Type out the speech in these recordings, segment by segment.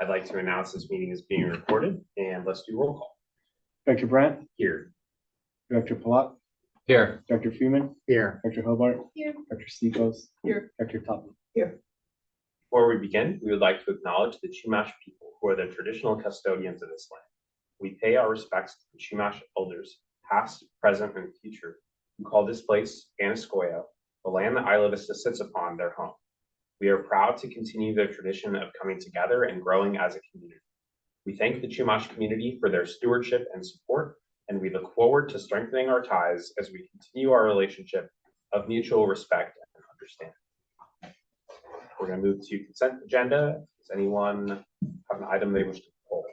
I'd like to announce this meeting is being recorded, and let's do roll call. Dr. Brandt? Here. Dr. Palat? Here. Dr. Freeman? Here. Dr. Hobart? Here. Dr. Stikos? Here. Dr. Topham? Here. Before we begin, we would like to acknowledge the Chumash people who are the traditional custodians of this land. We pay our respects to the Chumash elders, past, present, and future, who call this place Anaskoya, the land that Isla Vista sits upon, their home. We are proud to continue their tradition of coming together and growing as a community. We thank the Chumash community for their stewardship and support, and we look forward to strengthening our ties as we continue our relationship of mutual respect and understanding. We're going to move to consent agenda. Does anyone have an item they wish to pull?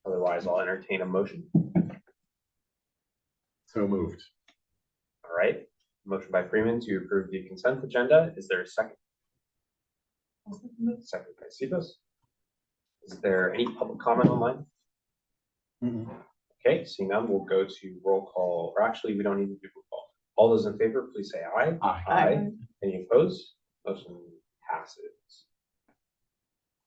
Otherwise, I'll entertain a motion. So moved. All right. Motion by Freeman to approve the consent agenda. Is there a second? Second by Stikos. Is there any public comment online? Okay, seeing none, we'll go to roll call. Or actually, we don't need to do roll call. All those in favor, please say aye. Aye. Any opposed? Motion passes.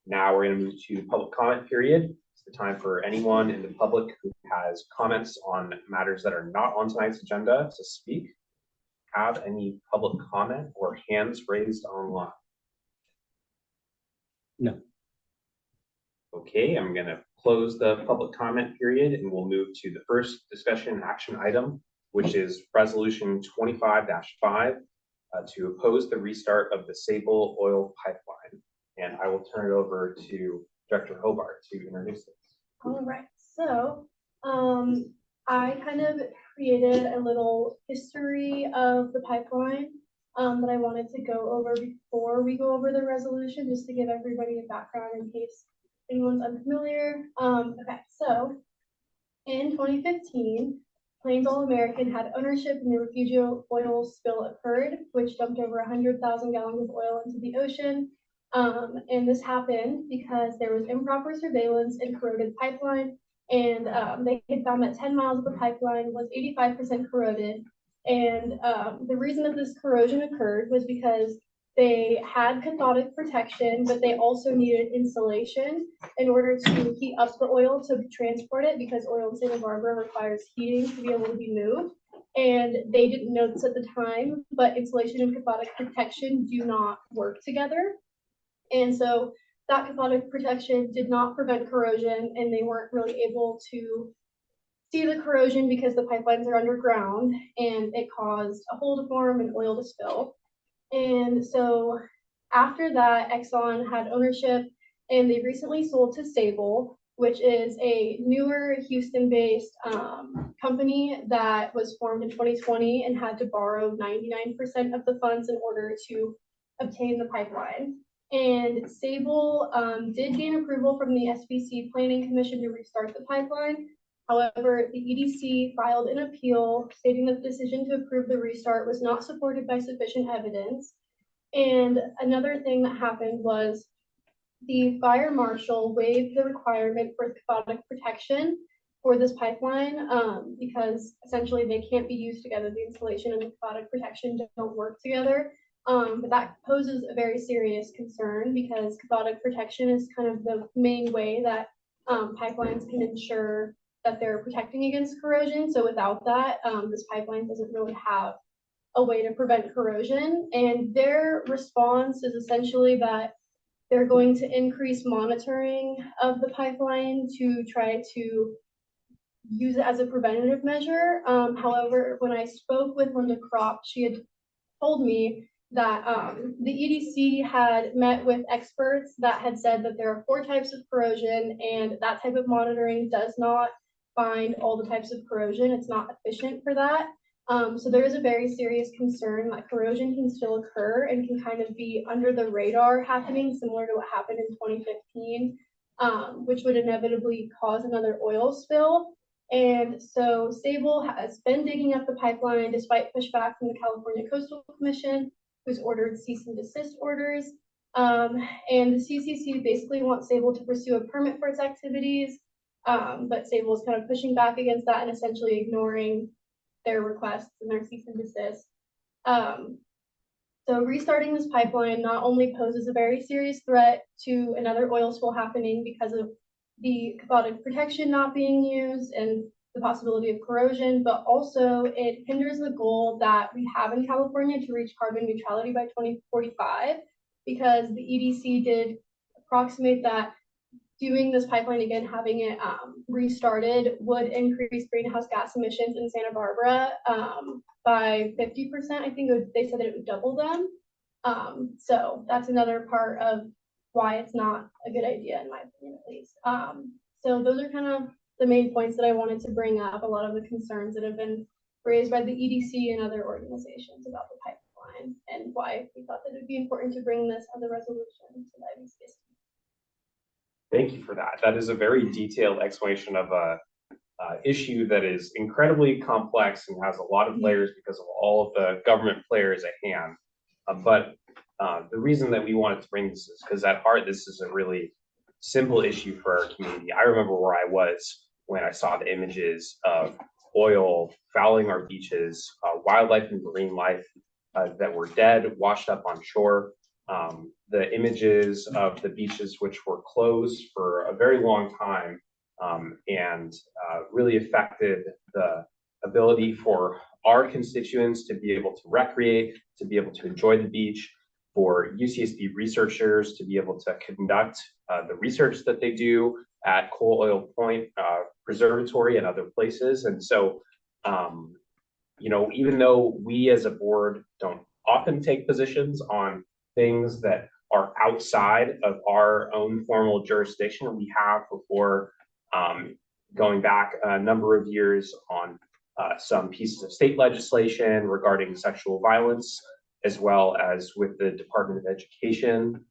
Now we're going to move to the public comment period. It's the time for anyone in the public who has comments on matters that are not on tonight's agenda to speak. Have any public comment or hands raised online? No. Okay, I'm going to close the public comment period and we'll move to the first discussion action item, which is resolution 25-5 to oppose the restart of the Sable oil pipeline. And I will turn it over to Director Hobart to introduce this. All right, so I kind of created a little history of the pipeline that I wanted to go over before we go over the resolution, just to give everybody a background in case anyone's unfamiliar. Okay, so in 2015, Plains All American had ownership in the Refugio oil spill occurred, which dumped over 100,000 gallons of oil into the ocean. And this happened because there was improper surveillance and corroded pipeline. And they had found that 10 miles of the pipeline was 85% corroded. And the reason that this corrosion occurred was because they had cathodic protection, but they also needed insulation in order to heat up the oil to transport it, because oil in Santa Barbara requires heating to be able to be moved. And they didn't know this at the time, but insulation and cathodic protection do not work together. And so that cathodic protection did not prevent corrosion, and they weren't really able to see the corrosion because the pipelines are underground, and it caused a hole to form and oil to spill. And so after that, Exxon had ownership, and they recently sold to Sable, which is a newer Houston-based company that was formed in 2020 and had to borrow 99% of the funds in order to obtain the pipeline. And Sable did gain approval from the SBC Planning Commission to restart the pipeline. However, the EDC filed an appeal stating that the decision to approve the restart was not supported by sufficient evidence. And another thing that happened was the fire marshal waived the requirement for cathodic protection for this pipeline because essentially they can't be used together. The insulation and the cathodic protection don't work together. But that poses a very serious concern because cathodic protection is kind of the main way that pipelines can ensure that they're protecting against corrosion. So without that, this pipeline doesn't really have a way to prevent corrosion. And their response is essentially that they're going to increase monitoring of the pipeline to try to use it as a preventative measure. However, when I spoke with Linda Kropp, she had told me that the EDC had met with experts that had said that there are 4 types of corrosion, and that type of monitoring does not find all the types of corrosion. It's not efficient for that. So there is a very serious concern that corrosion can still occur and can kind of be under the radar happening, similar to what happened in 2015, which would inevitably cause another oil spill. And so Sable has been digging up the pipeline despite pushback from the California Coastal Commission, who's ordered cease and desist orders. And the CCC basically wants Sable to pursue a permit for its activities, but Sable is kind of pushing back against that and essentially ignoring their requests and their cease and desist. So restarting this pipeline not only poses a very serious threat to another oil spill happening because of the cathodic protection not being used and the possibility of corrosion, but also it hinders the goal that we have in California to reach carbon neutrality by 2045, because the EDC did approximate that doing this pipeline again, having it restarted, would increase greenhouse gas emissions in Santa Barbara by 50%. I think they said that it would double them. So that's another part of why it's not a good idea, in my opinion, at least. So those are kind of the main points that I wanted to bring up, a lot of the concerns that have been raised by the EDC and other organizations about the pipeline, and why we thought that it would be important to bring this as a resolution to the IVCSD. Thank you for that. That is a very detailed explanation of a issue that is incredibly complex and has a lot of layers because of all of the government players at hand. But the reason that we wanted to bring this is because at heart, this is a really simple issue for our community. I remember where I was when I saw the images of oil fouling our beaches, wildlife and marine life that were dead, washed up on shore. The images of the beaches which were closed for a very long time and really affected the ability for our constituents to be able to recreate, to be able to enjoy the beach, for UCSD researchers to be able to conduct the research that they do at Coal Oil Point Preservatory and other places. And so, you know, even though we as a board don't often take positions on things that are outside of our own formal jurisdiction, we have before going back a number of years on some pieces of state legislation regarding sexual violence, as well as with the Department of Education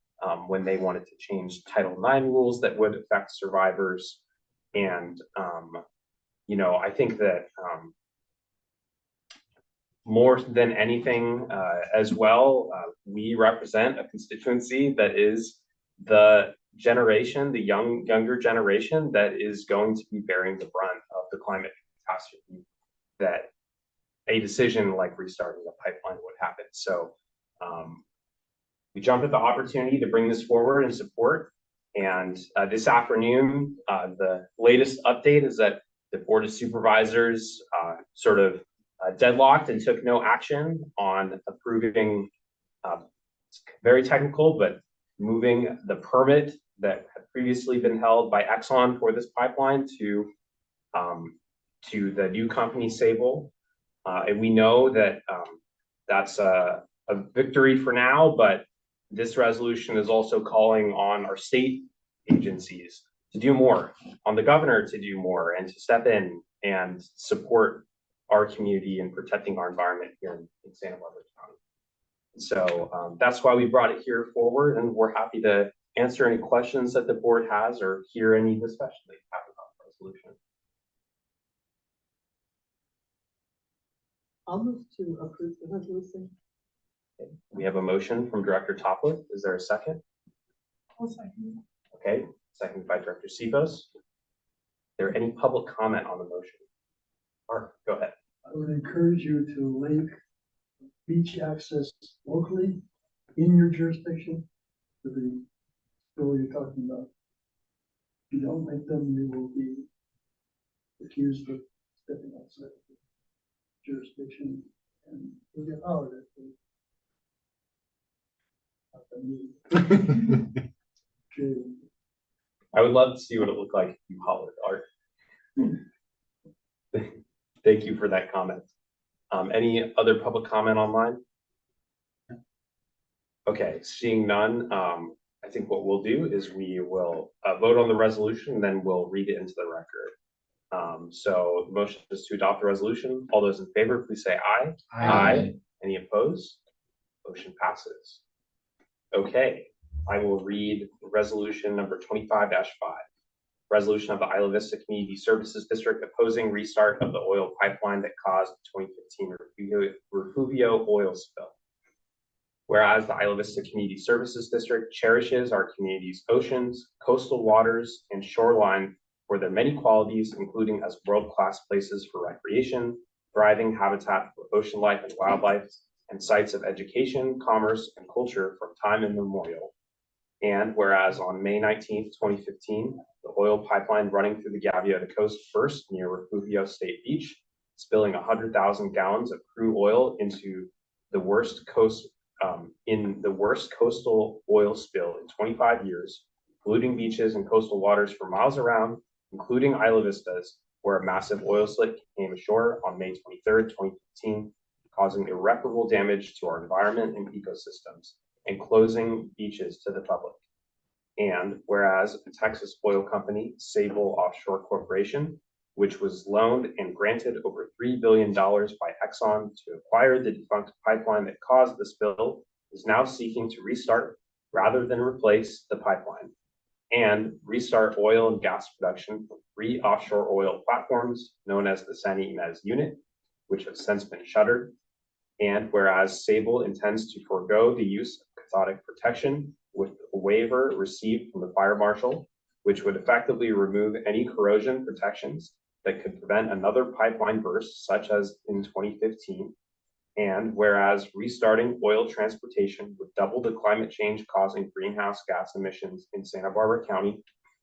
when they wanted to change Title IX rules that would affect survivors. And, you know, I think that more than anything as well, we represent a constituency that is the generation, the younger generation that is going to be bearing the brunt of the climate catastrophe that a decision like restarting the pipeline would happen. So we jumped at the opportunity to bring this forward and support. And this afternoon, the latest update is that the Board of Supervisors sort of deadlocked and took no action on approving, very technical, but moving the permit that had previously been held by Exxon for this pipeline to the new company, Sable. And we know that that's a victory for now, but this resolution is also calling on our state agencies to do more, on the governor to do more, and to step in and support our community and protecting our environment here in Santa Barbara County. So that's why we brought it here forward, and we're happy to answer any questions that the board has or hear any discussion they have about the resolution. I'll move to approve the resolution. Okay. We have a motion from Director Topliff. Is there a second? I'll second. Okay, seconded by Director Sebos. Is there any public comment on the motion? Mark, go ahead. I would encourage you to link beach access locally in your jurisdiction to the bill you're talking about. If you don't link them, you will be accused of stepping outside the jurisdiction, and you'll get hollered at. I would love to see what it looked like if you hollered, Art. Thank you for that comment. Any other public comment online? Okay, seeing none, I think what we'll do is we will vote on the resolution, and then we'll read it into the record. So the motion is to adopt the resolution. All those in favor, please say aye. Aye. Any opposed? Motion passes. Okay, I will read resolution number 25-5. Resolution of the Isla Vista Community Services District opposing restart of the oil pipeline that caused the 2015 Refugio oil spill. Whereas the Isla Vista Community Services District cherishes our community's oceans, coastal waters, and shoreline for their many qualities, including as world-class places for recreation, thriving habitat for ocean life and wildlife, and sites of education, commerce, and culture from time immemorial. And whereas on May 19th, 2015, the oil pipeline running through the Gaviota coast burst near Refugio State Beach, spilling 100,000 gallons of crude oil into the worst coastal oil spill in 25 years, polluting beaches and coastal waters for miles around, including Isla Vistas, where a massive oil slick came ashore on May 23rd, 2015, causing irreparable damage to our environment and ecosystems, and closing beaches to the public. And whereas a Texas oil company, Sable Offshore Corporation, which was loaned and granted over $3 billion by Exxon to acquire the defunct pipeline that caused the spill, is now seeking to restart rather than replace the pipeline, and restart oil and gas production from 3 offshore oil platforms known as the San Ynez Unit, which have since been shuttered. And whereas Sable intends to forego the use of cathodic protection with a waiver received from the fire marshal, which would effectively remove any corrosion protections that could prevent another pipeline burst, such as in 2015. And whereas restarting oil transportation would double the climate change causing greenhouse gas emissions in Santa Barbara County,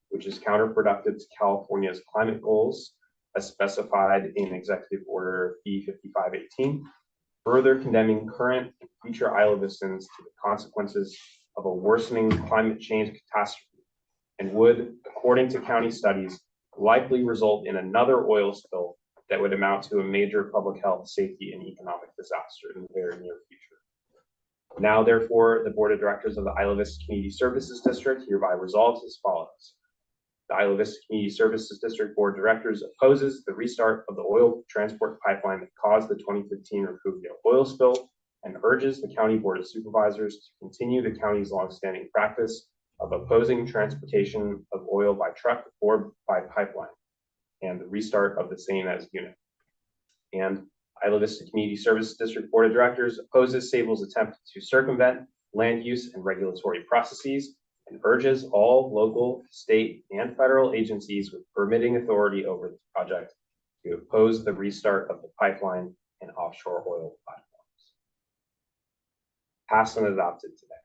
which is counterproductive to California's climate goals, as specified in Executive Order B5518, further condemning current and future Isla Vistans to the consequences of a worsening climate change catastrophe, and would, according to county studies, likely result in another oil spill that would amount to a major public health, safety, and economic disaster in the very near future. Now, therefore, the Board of Directors of the Isla Vista Community Services District hereby resolves as follows. The Isla Vista Community Services District Board of Directors opposes the restart of the oil transport pipeline that caused the 2015 Refugio oil spill, and urges the County Board of Supervisors to continue the county's longstanding practice of opposing transportation of oil by truck or by pipeline, and the restart of the San Ynez Unit. And Isla Vista Community Services District Board of Directors opposes Sable's attempt to circumvent land use and regulatory processes, and urges all local, state, and federal agencies with permitting authority over this project to oppose the restart of the pipeline and offshore oil platforms. Passed and adopted today.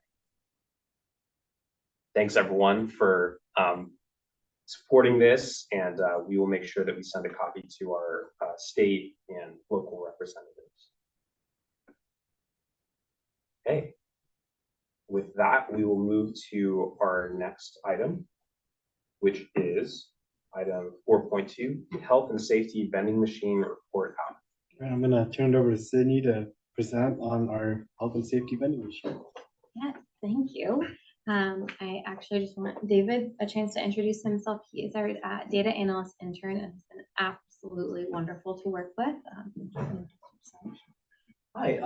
Thanks everyone for supporting this, and we will make sure that we send a copy to our state and local representatives. Okay. With that, we will move to our next item, which is item 4.2, Health and Safety Vending Machine Report Out. And I'm gonna turn it over to Sydney to present on our health and safety vending machine. Yes, thank you. I actually just want David a chance to introduce himself. He is our data analyst intern, and it's been absolutely wonderful to work with. Hi,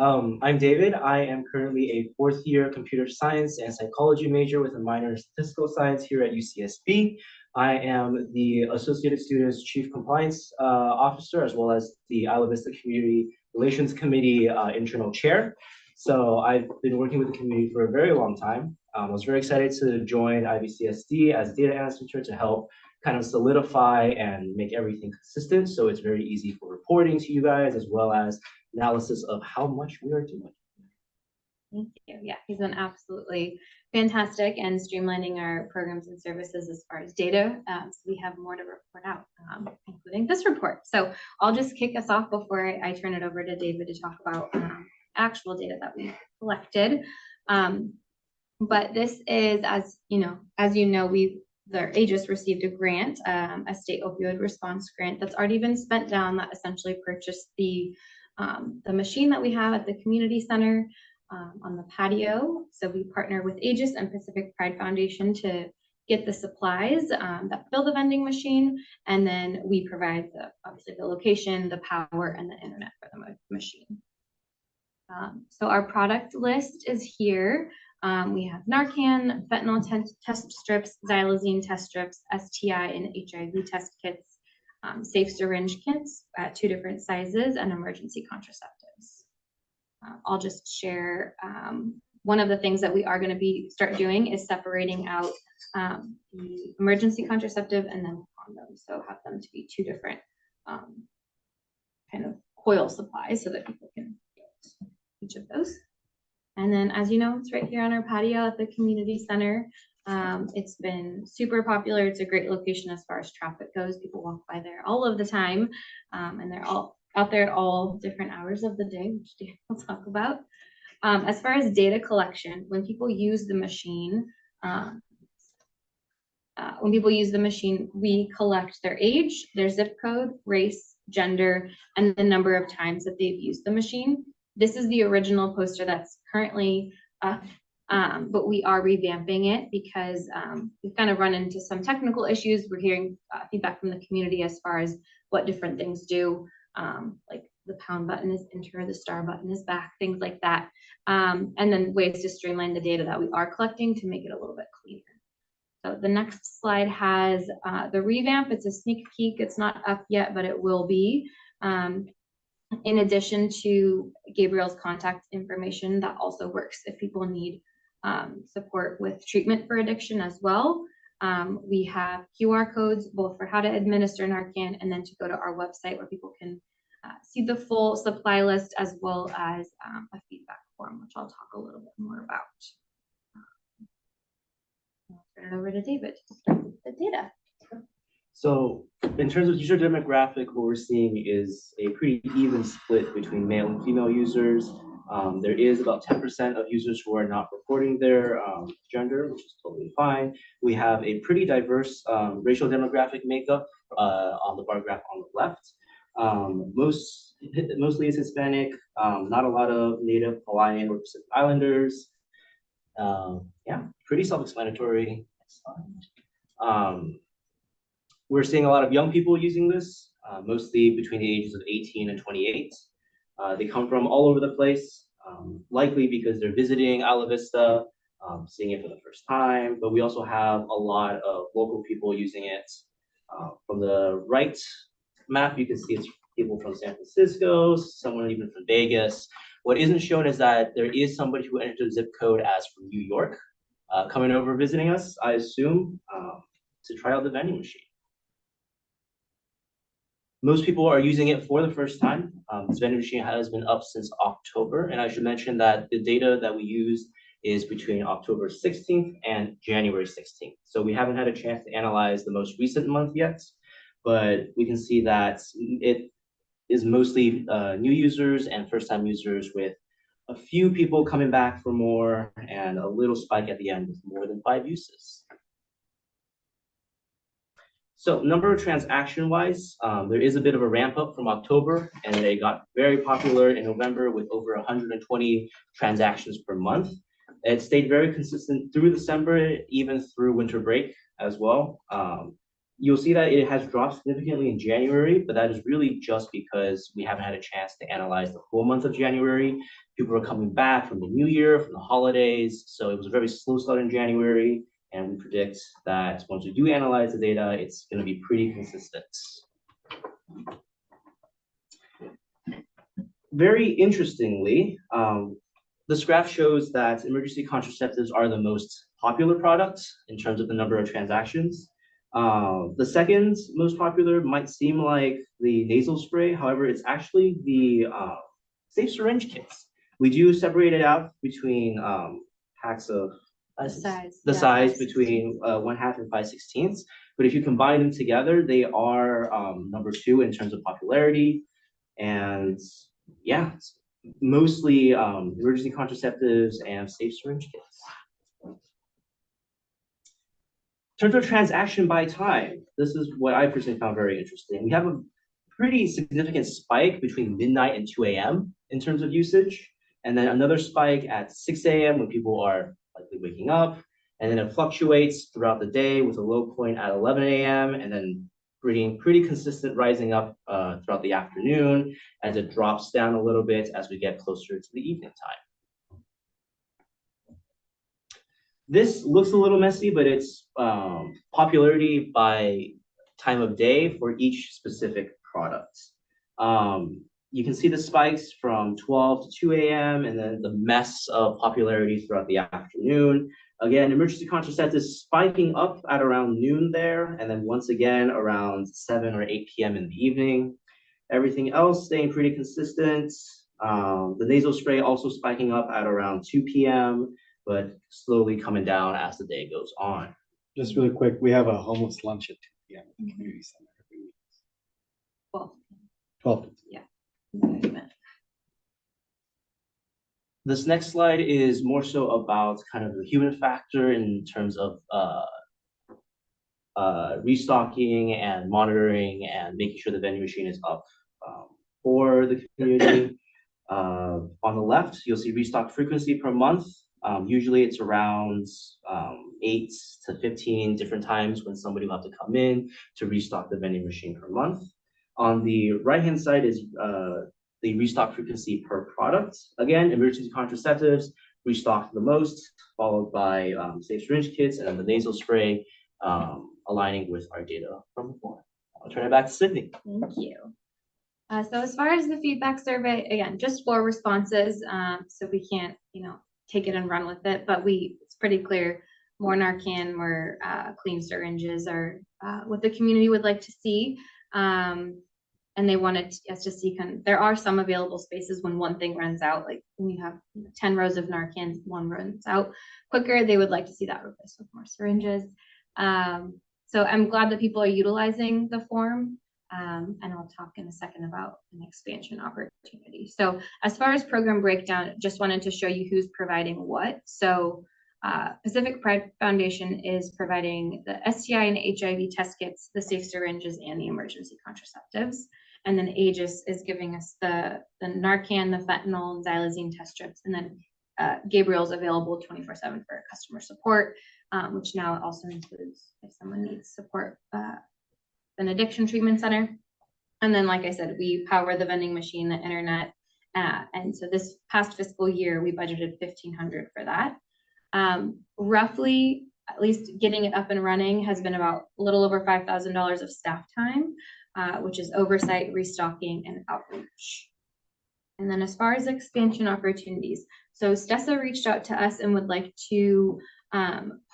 I'm David. I am currently a 4th year computer science and psychology major with a minor in statistical science here at UCSB. I am the Associated Students Chief Compliance Officer, as well as the Isla Vista Community Relations Committee internal chair. So I've been working with the community for a very long time. I was very excited to join IVCSD as data analyst intern to help kind of solidify and make everything consistent. So it's very easy for reporting to you guys, as well as analysis of how much we are doing. Thank you. Yeah, he's been absolutely fantastic and streamlining our programs and services as far as data. So we have more to report out, including this report. So I'll just kick us off before I turn it over to David to talk about actual data that we collected. But this is, as you know, the Aegis received a grant, a state opioid response grant that's already been spent down, that essentially purchased the machine that we have at the community center on the patio. So we partner with Aegis and Pacific Pride Foundation to get the supplies that fill the vending machine, and then we provide obviously the location, the power, and the internet for the machine. So our product list is here. We have Narcan, fentanyl test strips, xylazine test strips, STI and HIV test kits, safe syringe kits at 2 different sizes, and emergency contraceptives. I'll just share one of the things that we are going to start doing is separating out the emergency contraceptive and then condoms. So have them to be 2 different kind of coil supplies so that people can use. each of those. And then, as you know, it's right here on our patio at the community center. It's been super popular. It's a great location as far as traffic goes. People walk by there all of the time, and they're all out there at all different hours of the day, which Dan will talk about. As far as data collection, when people use the machine, we collect their age, their zip code, race, gender, and the number of times that they've used the machine. This is the original poster that's currently up, but we are revamping it because we've kind of run into some technical issues. We're hearing feedback from the community as far as what different things do, like the pound button is enter, the star button is back, things like that. And then ways to streamline the data that we are collecting to make it a little bit cleaner. So the next slide has the revamp. It's a sneak peek. It's not up yet, but it will be. In addition to Gabriel's contact information, that also works if people need support with treatment for addiction as well. We have QR codes both for how to administer Narcan and then to go to our website where people can see the full supply list as well as a feedback form, which I'll talk a little bit more about. I'll turn it over to David to start with the data. So in terms of user demographic, what we're seeing is a pretty even split between male and female users. There is about 10% of users who are not reporting their gender, which is totally fine. We have a pretty diverse racial demographic makeup on the bar graph on the left. Mostly is Hispanic, not a lot of Native Hawaiian or Pacific Islanders. Yeah, pretty self-explanatory. Next slide. We're seeing a lot of young people using this, mostly between the ages of 18 and 28. They come from all over the place, likely because they're visiting Isla Vista, seeing it for the first time, but we also have a lot of local people using it. From the right map, you can see it's people from San Francisco, someone even from Vegas. What isn't shown is that there is somebody who entered the zip code as from New York, coming over visiting us, I assume, to try out the vending machine. Most people are using it for the first time. This vending machine has been up since October, and I should mention that the data that we use is between October 16th and January 16th. So we haven't had a chance to analyze the most recent month yet, but we can see that it is mostly new users and first-time users with a few people coming back for more and a little spike at the end with more than 5 uses. So number of transaction-wise, there is a bit of a ramp up from October, and they got very popular in November with over 120 transactions per month. It stayed very consistent through December, even through winter break as well. You'll see that it has dropped significantly in January, but that is really just because we haven't had a chance to analyze the full month of January. People are coming back from the new year, from the holidays, so it was a very slow start in January. And we predict that once we do analyze the data, it's going to be pretty consistent. Very interestingly, this graph shows that emergency contraceptives are the most popular products in terms of the number of transactions. The second most popular might seem like the nasal spray. However, it's actually the safe syringe kits. We do separate it out between packs of the size between 1/2 and 5/16. But if you combine them together, they are number 2 in terms of popularity. And yeah, mostly emergency contraceptives and safe syringe kits. In terms of transaction by time, this is what I personally found very interesting. We have a pretty significant spike between midnight and 2 a.m. in terms of usage, and then another spike at 6 a.m. when people are likely waking up, and then it fluctuates throughout the day with a low point at 11 a.m. and then pretty consistent rising up throughout the afternoon as it drops down a little bit as we get closer to the evening time. This looks a little messy, but it's popularity by time of day for each specific product. You can see the spikes from 12 to 2 a.m. and then the mess of popularity throughout the afternoon. Again, emergency contraceptives spiking up at around noon there, and then once again around 7 or 8 p.m. in the evening. Everything else staying pretty consistent. The nasal spray also spiking up at around 2 p.m., but slowly coming down as the day goes on. Just really quick, we have a homeless lunch at 2 p.m. at the community center every week. Well, 12 to 2. This next slide is more so about kind of the human factor in terms of restocking and monitoring and making sure the vending machine is up for the community. On the left, you'll see restock frequency per month. Usually it's around 8 to 15 different times when somebody will have to come in to restock the vending machine per month. On the right-hand side is the restock frequency per product. Again, emergency contraceptives restocked the most, followed by safe syringe kits and the nasal spray, aligning with our data from before. I'll turn it back to Sydney. thank you. So as far as the feedback survey, again, just 4 responses. So we can't, take it and run with it, but it's pretty clear more Narcan, more clean syringes are what the community would like to see. And they wanted us to see there are some available spaces when one thing runs out, like when you have 10 rows of Narcan, one runs out quicker, they would like to see that replaced with more syringes. So I'm glad that people are utilizing the form. And I'll talk in a second about an expansion opportunity. So as far as program breakdown, just wanted to show you who's providing what. So Pacific Pride Foundation is providing the STI and HIV test kits, the safe syringes, and the emergency contraceptives. And then Aegis is giving us the Narcan, the fentanyl, and xylazine test strips. And then Gabriel's available 24/7 for customer support, which now also includes if someone needs support, an addiction treatment center. And then, like I said, we power the vending machine, the internet. And so this past fiscal year, we budgeted $1,500 for that. Roughly, at least getting it up and running has been about a little over $5,000 of staff time, which is oversight, restocking, and outreach. And then as far as expansion opportunities, so Stessa reached out to us and would like to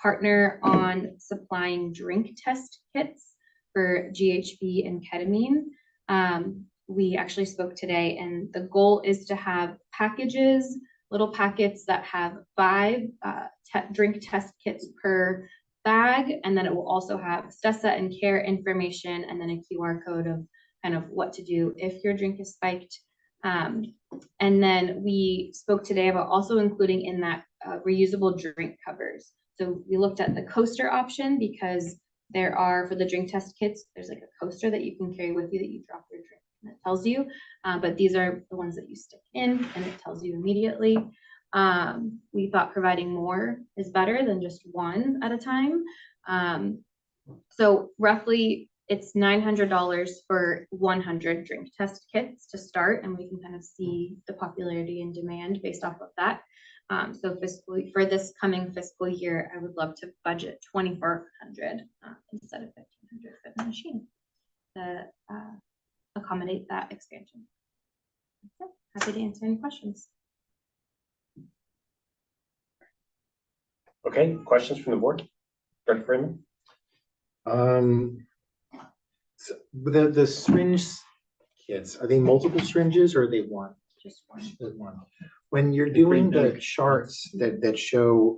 partner on supplying drink test kits for GHB and ketamine. We actually spoke today, and the goal is to have packages, little packets that have 5 drink test kits per bag, and then it will also have Stessa and care information, and then a QR code of kind of what to do if your drink is spiked. And then we spoke today about also including in that reusable drink covers. So we looked at the coaster option because there are, for the drink test kits, there's like a coaster that you can carry with you that you drop your drink and it tells you, but these are the ones that you stick in and it tells you immediately. We thought providing more is better than just one at a time. So roughly it's $900 for 100 drink test kits to start, and we can kind of see the popularity and demand based off of that. So for this coming fiscal year, I would love to budget $2,400 instead of $1,500 for the machine to accommodate that expansion. So happy to answer any questions. Okay, questions from the board? Dr. Freeman? So the syringe kits, are they multiple syringes or are they one? Just one. Just one. When you're doing the charts that show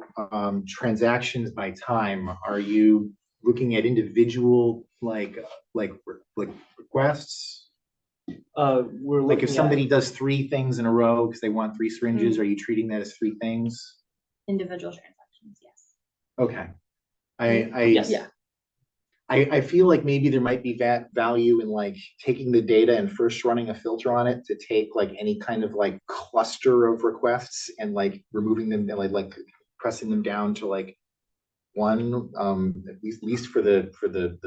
transactions by time, are you looking at individual like requests? We're Like if looking somebody at does 3 things in a row because they want 3 syringes, are you treating that as 3 things? Individual transactions, yes. Okay. yes. Yeah. I feel like maybe there might be value in like taking the data and first running a filter on it to take like any kind of like cluster of requests and like removing them and like pressing them down to like one, at least for the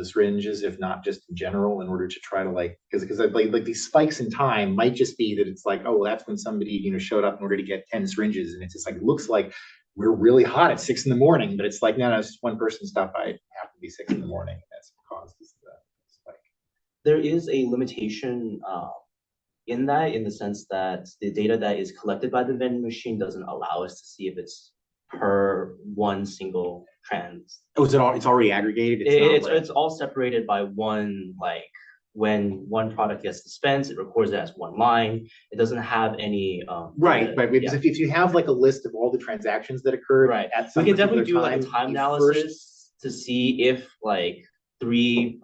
syringes, if not just in general, in order to try to like because like these spikes in time might just be that it's like, oh well, that's when somebody showed up in order to get 10 syringes, and it's just like it looks like we're really hot at 6 in the morning, but it's like, no, it's just one person stopped by. It happened to be 6 in the morning. That's what caused this spike. There is a limitation in that, in the sense that the data that is collected by the vending machine doesn't allow us to see if it's per one single trans. Oh, it's already aggregated? It's all separated by one like when one product gets dispensed, it records it as one line. It doesn't have any. Right, data. because if you have like a list of all the transactions that occurred Right. at We some can definitely do particular like a time you first- analysis to see if like 3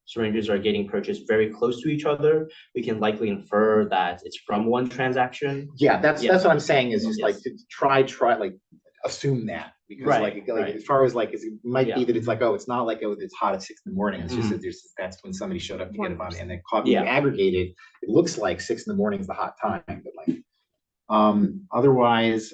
syringes are getting purchased very close to each other. We can likely infer that it's from one transaction. Yeah, that's Yeah. what I'm saying is just like Yes. to try like assume that because Right, like right. as far as like it might be Yeah. that it's like, oh, it's not like, oh, it's hot at 6 in. It's just Mhm. that that's when somebody showed up to get it on and then Yeah. aggregated. It looks like 6 is the hot time, but like otherwise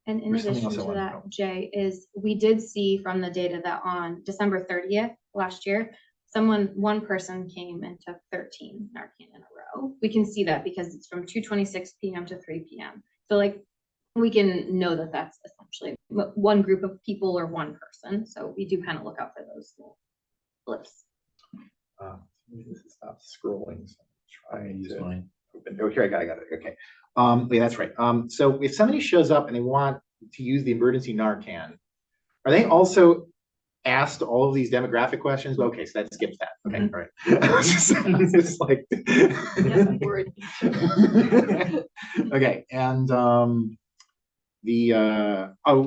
And in There's something addition else I to wanted to that, know. Jay, is we did see from the data that on December 30th last year, one person came and took 13 Narcan in a row. We can see that because it's from 2:26 p.m. to 3 p.m. So like we can know that that's essentially one group of people or one person. So we do kind of look out for those little blips. stop scrolling. So I'm trying Use to mine. open. Oh, here I got it. Okay. Yeah, that's right. So if somebody shows up and they want to use the emergency Narcan, are they also asked all of these demographic questions? Okay, so that skips that. Okay, all right. It's just like I'm worried. okay, and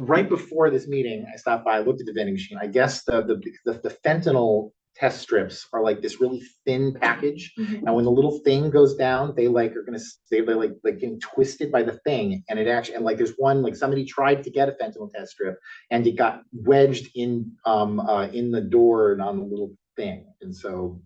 right before this meeting, I stopped by, I looked at the vending machine. I guess the fentanyl test strips are like this really thin package, and when the little thing goes down, they like are gonna they're like getting twisted by the thing, and it actually and like there's one like somebody tried to get a fentanyl test strip, and it got wedged in the door and on the little thing, and so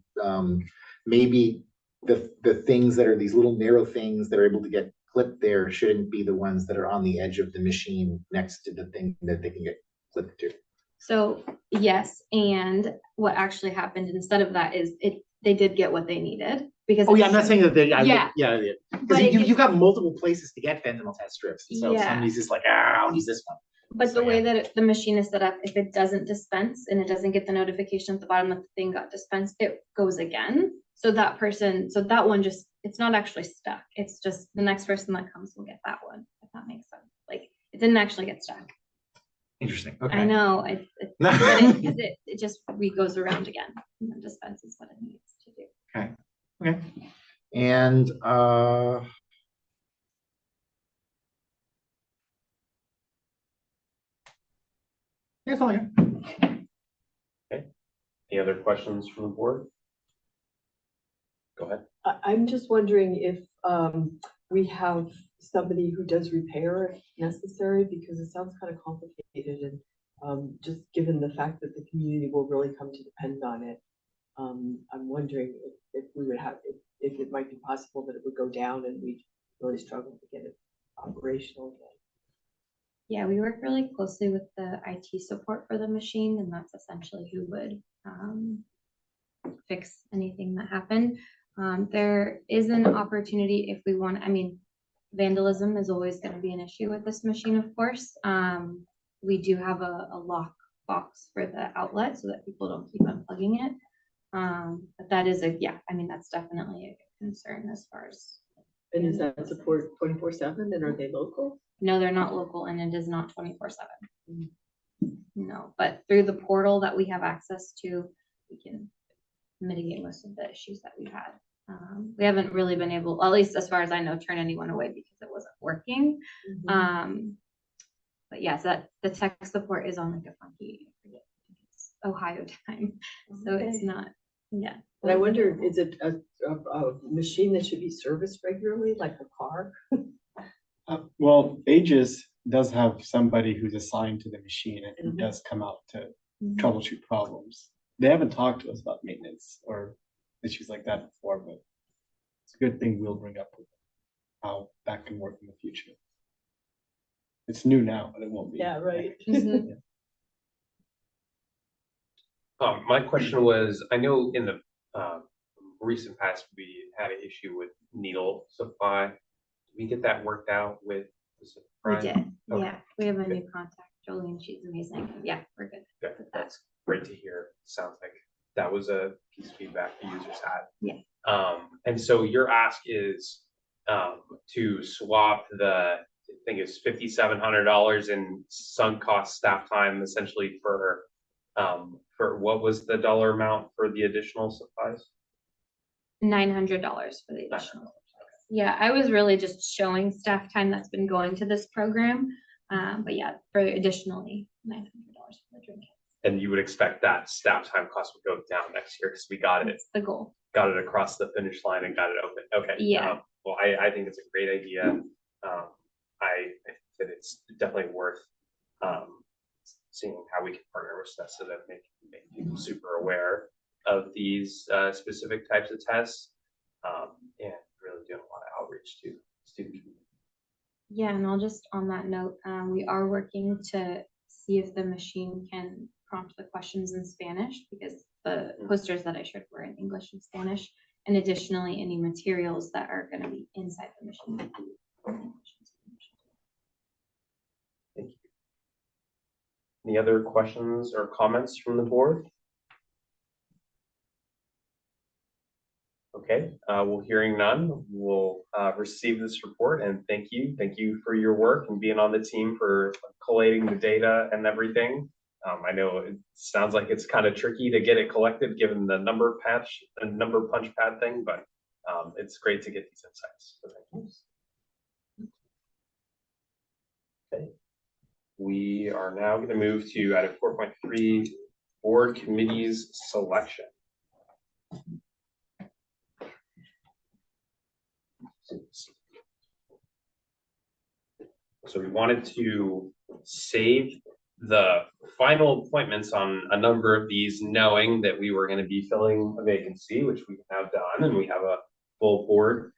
maybe the things that are these little narrow things that are able to get clipped there shouldn't be the ones that are on the edge of the machine next to the thing that they can get clipped to. So yes, and what actually happened instead of that is they did get what they needed because. Oh yeah, I'm not saying that they, Yeah. Because But it you've got multiple places to get fentanyl test strips. So if Yeah. somebody's just like, I'll use this one. But So, the way yeah. that the machine is set up, if it doesn't dispense and it doesn't get the notification at the bottom that the thing got dispensed, it goes again. So that one just, it's not actually stuck. It's just the next person that comes will get that one, if that makes sense. Like, it didn't actually get stuck. Interesting. Okay. I know, because it just goes around again and then dispenses what it needs to do. Okay. And that's all I got. Any other questions from the board? Go ahead. I'm just wondering if we have somebody who does repair if necessary, because it sounds kind of complicated and just given the fact that the community will really come to depend on it. I'm wondering if we would have, if it might be possible that it would go down and we'd really struggle to get it operational again. Yeah, we work really closely with the IT support for the machine, and that's essentially who would fix anything that happened. There is an opportunity if we want, vandalism is always going to be an issue with this machine, of course. We do have a lock box for the outlet so that people don't keep unplugging it. But that is that's definitely a concern as far as. And is that support 24/7 and are they local? No, they're not local and it is not 24/7. No, but through the portal that we have access to, we can mitigate most of the issues that we've had. We haven't really been able, at least as far as I know, turn anyone away because it wasn't working. But yes, that the tech support is on like a funky, it's Ohio time, so it's not. Yeah. But I wonder, is it a machine that should be serviced regularly, like a car? Well, Aegis does have somebody who's assigned to the machine and who does come out to troubleshoot problems. They haven't talked to us about maintenance or issues like that before, but it's a good thing we'll bring up with how that can work in the future. It's new now, but it won't be. Yeah, right. My question was, I know in the recent past, we had an issue with needle supply. Did we get that worked out with Pacific We Prime? did. Okay. Yeah, we have a new contact, Jolene. She's amazing. Yeah, we're good. Good. with that. That's great to hear. Sounds like that was a piece of feedback the users had. Yeah. And so your ask is to swap I think it's $5,700 in sunk cost staff time essentially for what was the dollar amount for the additional supplies? $900 for the additional. Yeah, I was really just showing staff time that's been going to this program. But yeah, for additionally $900 for the drink. And you would expect that staff time cost would go down next year because we got it That's the goal. across the finish line and got it open. Okay. Yeah. Well, I think it's a great idea. I think that it's definitely worth seeing how we can partner with stuff so that make people super aware of these specific types of tests, and really doing a lot of outreach to student community. Yeah, and I'll just on that note, we are working to see if the machine can prompt the questions in Spanish because the posters that I showed were in English and Spanish. And additionally, any materials that are going to be inside the machine. Thank you. Any other questions or comments from the board? Okay, well, hearing none, we'll receive this report and thank you. Thank you for your work and being on the team for collating the data and everything. I know it sounds like it's kind of tricky to get it collected given the number punch pad thing, but it's great to get these insights. So thank you. Okay, we are now going to move to item 4.3, board committees selection. So we wanted to save the final appointments on a number of these, knowing that we were going to be filling a vacancy, which we have done, and we have a full board.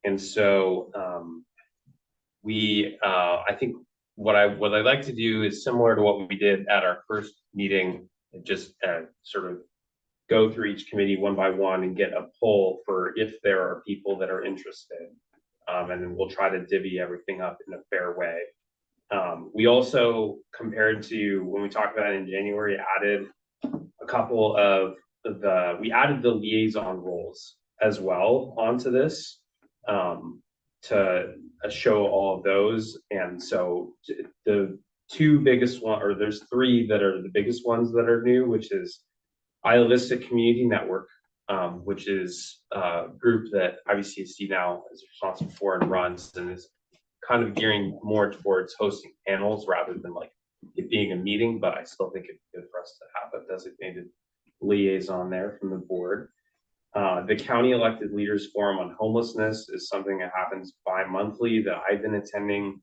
And so I think what I'd like to do is similar to what we did at our first meeting, just sort of go through each committee one by one and get a poll for if there are people that are interested. And then we'll try to divvy everything up in a fair way. We also, compared to when we talked about it in January, added a couple of we added the liaison roles as well onto this to show all of those. And so the two biggest or there's three that are the biggest ones that are new, which is IVCSD Community Network, which is a group that IVCSD now is responsible for and runs, and is kind of gearing more towards hosting panels rather than like it being a meeting, but I still think it'd be good for us to have a designated liaison there from the board. The County Elected Leaders Forum on Homelessness is something that happens bi-monthly that I've been attending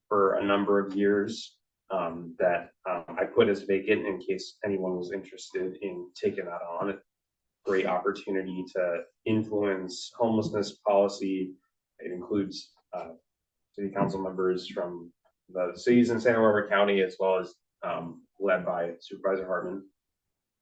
for a number of years, that I put as vacant in case anyone was interested in taking that on. It's a great opportunity to influence homelessness policy. It includes city council members from the cities in Santa Barbara County, as well as led by Supervisor Hartman.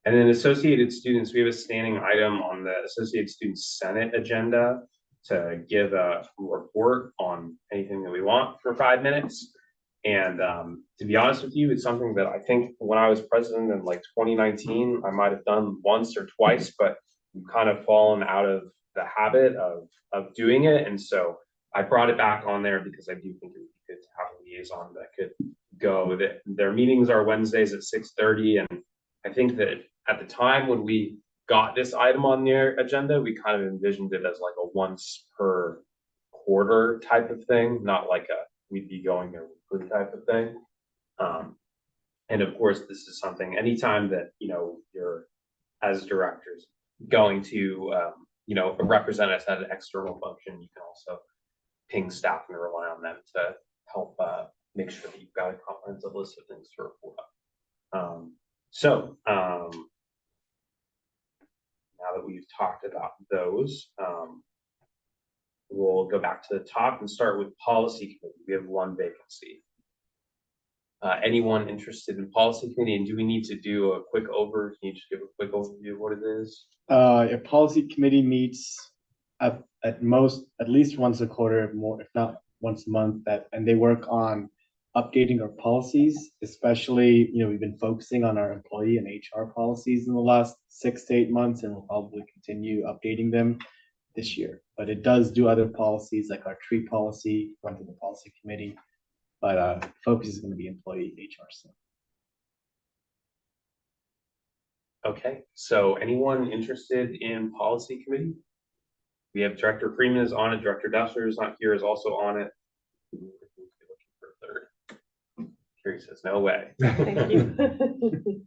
And then Associated Students, we have a standing item on the Associated Students Senate agenda to give a report on anything that we want for 5 minutes. And to be honest with you, it's something that I think when I was president in like 2019, I might have done once or twice, but we've kind of fallen out of the habit of doing it. And so I brought it back on there because I do think it would be good to have a liaison that could go. That their meetings are Wednesdays at 6:30, and I think that at the time when we got this item on their agenda, we kind of envisioned it as like a once per quarter type of thing, not like we'd be going there weekly type of thing. And of course, this is something anytime that you're as directors going to represent us at an external function, you can also ping staff and rely on them to help make sure that you've got a comprehensive list of things to report on. Now that we've talked about those, we'll go back to the top and start with policy committee. We have one vacancy. Anyone interested in policy committee, and do we need to do a quick can you just give a quick overview of what it is? A policy committee meets at least once a quarter, more if not once a month, and they work on updating our policies, especially, we've been focusing on our employee and HR policies in the last 6 to 8 months, and we'll probably continue updating them this year. But it does do other policies like our tree policy, went to the policy committee, but focus is going to be employee HR stuff. Okay, so anyone interested in policy committee? We have Director Freeman is on it, Director Dessler is not here, is also on it. Looking for a third. Carrie says, no way. Thank you.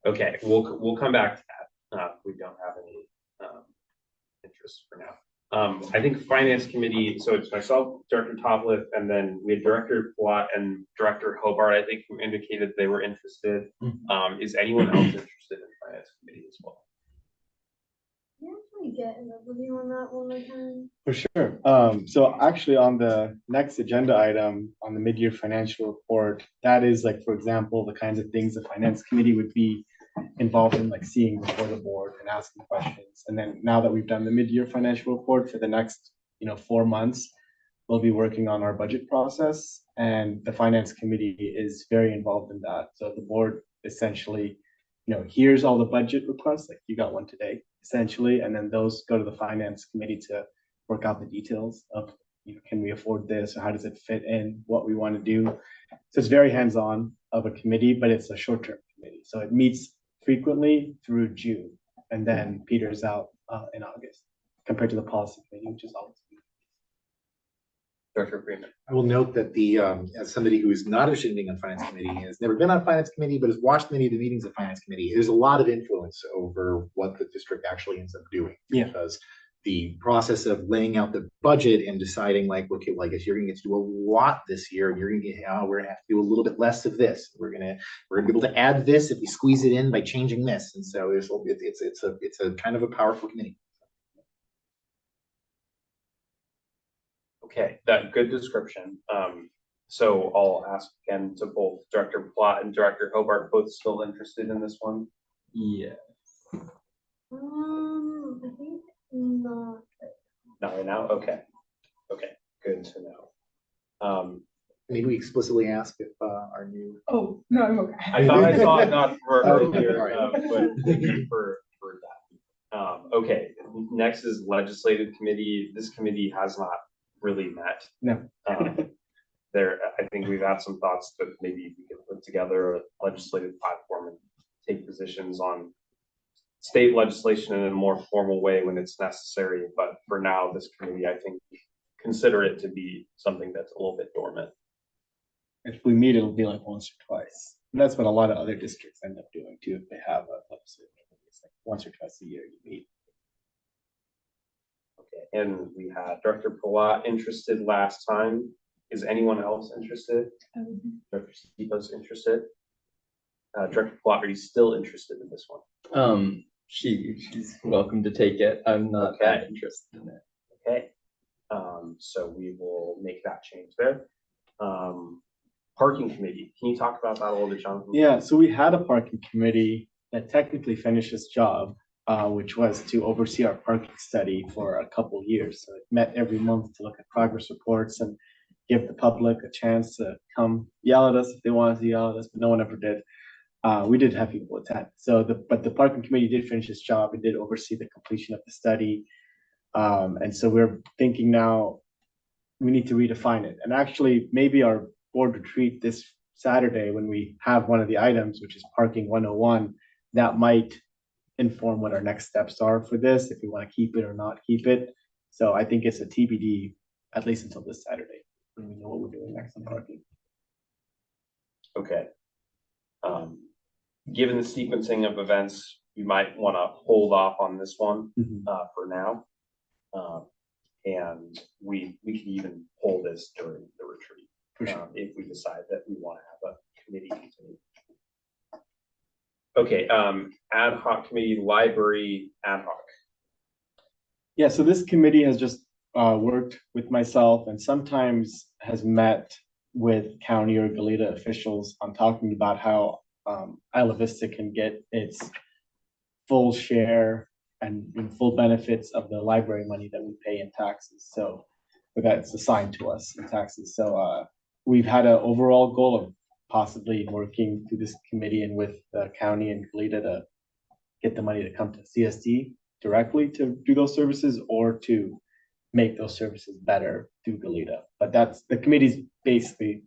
Okay, we'll come back to that. We don't have any interest for now. I think Finance Committee, so it's myself, Director Topliff, and then we had Director Plott and Director Hobart, I think, who indicated they were interested. Is anyone else interested in Finance Committee as well? Can you actually get an overview on that one more time? For sure. So actually on the next agenda item on the mid-year financial report, that is like, for example, the kinds of things the finance committee would be involved in, like seeing before the board and asking questions. And then now that we've done the mid-year financial report for the next, 4 months, we'll be working on our budget process, and the finance committee is very involved in that. So the board essentially, here's all the budget requests, like you got one today, essentially, and then those go to the finance committee to work out the details of, can we afford this, or how does it fit in what we want to do. So it's very hands-on of a committee, but it's a short-term committee. So it meets frequently through June, and then peters out in August, compared to the policy committee, which is always. Director Freeman. I will note that as somebody who is not interested in being on finance committee, has never been on finance committee, but has watched many of the meetings of finance committee, there's a lot of influence over what the district actually ends up doing. Yeah. Because the process of laying out the budget and deciding like, okay, well, I guess you're gonna get to do a lot this year, and you're gonna get, we're gonna have to do a little bit less of this. We're gonna be able to add this if we squeeze it in by changing this. And so it's a kind of a powerful committee. Okay, that good description. So I'll ask again to both Director Plott and Director Hobart, both still interested in this one? Yeah. I think not. Not right now? Okay. Okay, good to know. Maybe we explicitly ask if our new. Oh, no, I'm okay. I thought I saw it not for earlier, Alright. but thank you for that. Okay, next is Legislative Committee. This committee has not really met. No. I think we've had some thoughts that maybe we could put together a legislative platform and take positions on state legislation in a more formal way when it's necessary. But for now, this committee, I think, consider it to be something that's a little bit dormant. If we meet, it'll be like once or twice. And that's what a lot of other districts end up doing too. If they have a legislative committee, it's like once or twice a year you meet. Okay, and we had Director Palat interested last time. Is anyone else interested? Director Stipo's interested. Director Palat, are you still interested in this one? She's welcome to take it. I'm not that interested in it. Okay, so we will make that change there. Parking committee, can you talk about that a little bit, Jonathan? Yeah, so we had a parking committee that technically finished its job, which was to oversee our parking study for a couple years. So it met every month to look at progress reports and give the public a chance to come yell at us if they wanted to yell at us, but no one ever did. We did have people attend. But the parking committee did finish its job. It did oversee the completion of the study. And so we're thinking now we need to redefine it. And actually, maybe our board retreat this Saturday, when we have one of the items, which is parking 101, that might inform what our next steps are for this, if we want to keep it or not keep it. So I think it's a TBD, at least until this Saturday, when we know what we're doing next on parking. Okay. Given the sequencing of events, you might want to hold off on this one for now. And we can even hold this during the retreat if we decide that we want to have a committee continue. Okay, ad hoc committee, library ad hoc. Yeah, so this committee has just worked with myself and sometimes has met with county or Goleta officials on talking about how Isla Vista can get its full share and full benefits of the library money that we pay in taxes. So that's assigned to us in taxes. So we've had an overall goal of possibly working through this committee and with the county and Goleta to get the money to come to CSD directly to do those services, or to make those services better through Goleta. But that's the committee's basically,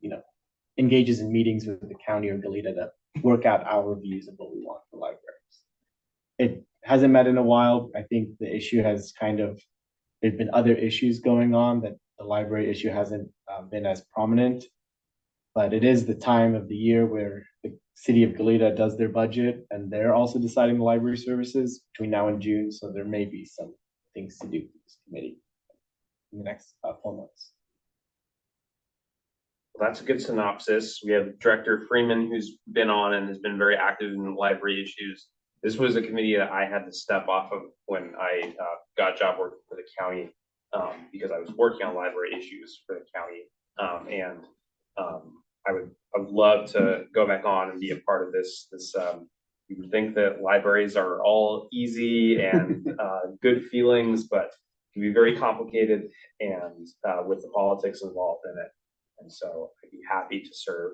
engages in meetings with the county or Goleta to work out our views of what we want for libraries. It hasn't met in a while. I think the issue has there's been other issues going on that the library issue hasn't been as prominent. But it is the time of the year where the city of Goleta does their budget, and they're also deciding the library services between now and June. So there may be some things to do for this committee in the next 4 months. Well, that's a good synopsis. We have Director Freeman, who's been on and has been very active in the library issues. This was a committee that I had to step off of when I got a job working for the county because I was working on library issues for the county. I would love to go back on and be a part of this. You would think that libraries are all easy and good feelings, but it can be very complicated and with the politics involved in it. And so I'd be happy to serve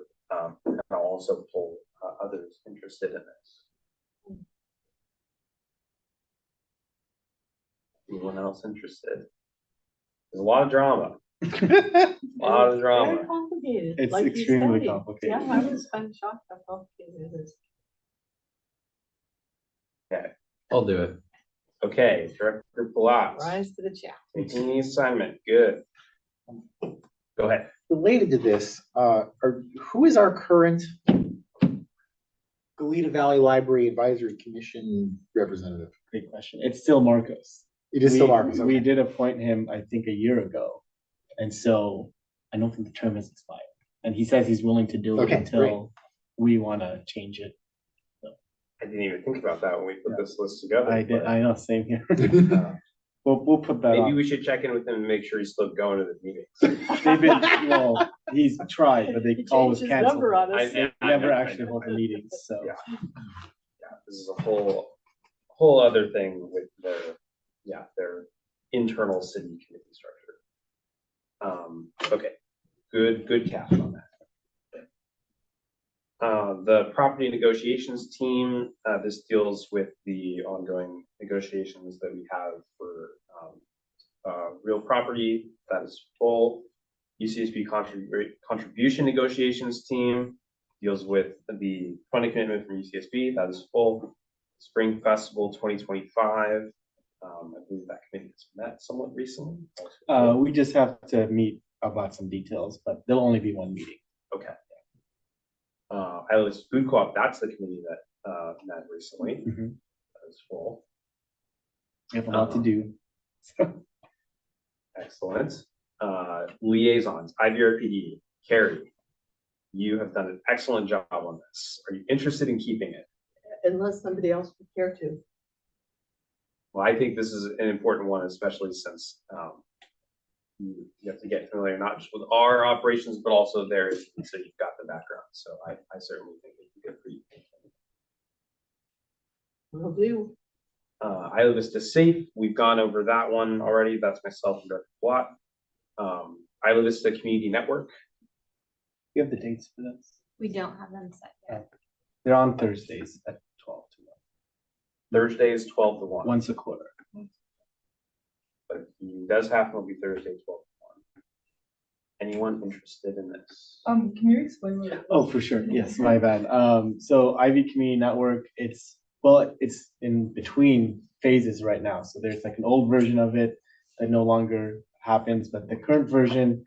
and I'll also pull others interested in this. Anyone else interested? There's a lot of drama. A lot of drama. Very complicated. It's like you extremely studied. complicated. Yeah, I was kind of shocked how complicated it is. Okay. I'll do it. Okay, Director Palat. Rise to the challenge. Taking the assignment. Good. Go ahead. Related to this, who is our current Goleta Valley Library Advisory Commission representative? Great question. It's still Marcos. It is still Marcos. We Okay. did appoint him, I think, a year ago. And so I don't think the term has expired. And he says he's willing to do it Okay, until great. we want to change it. I didn't even think about that when we put this list together. I did. but, I know, same here. uh, We'll put that Maybe on. we should check in with him and make sure he's still going to the meetings. They've been, well, he's tried, but they He always changed his cancel. number on us. They never actually hold the meetings, so. Yeah. Yeah, this is a whole other thing with their internal city committee structure. Okay, good catch on that. The property negotiations team, this deals with the ongoing negotiations that we have for real property. That is full. UCSB contribution negotiations team deals with the funding commitment from UCSB. That is full. Spring Festival 2025. I believe that committee has met somewhat recently. We just have to meet about some details, but there'll only be one meeting. Okay. Islanders Food Co-op, that's the committee that met recently. Mhm. That is full. We have a lot to do. Excellent. Liaisons, IVRPD, Carrie, you have done an excellent job on this. Are you interested in keeping it? Unless somebody else would care to. Well, I think this is an important one, especially since you have to get familiar not just with our operations, but also theirs. So you've got the background. So I certainly think it'd be good for you. Will do. Isla Vista Safe, we've gone over that one already. That's myself and Director Watt. Isla Vista Community Network. You have the dates for this? We don't have them set yet. They're on Thursdays at 12 to Thursdays 12 to 1. 1, once a quarter. But it does happen, it'll be Thursday 12 to 1. Anyone interested in this? Can you explain what it is? Oh, for sure. Yes, my bad. So Ivy Community Network, it's in between phases right now. So there's like an old version of it that no longer happens, but the current version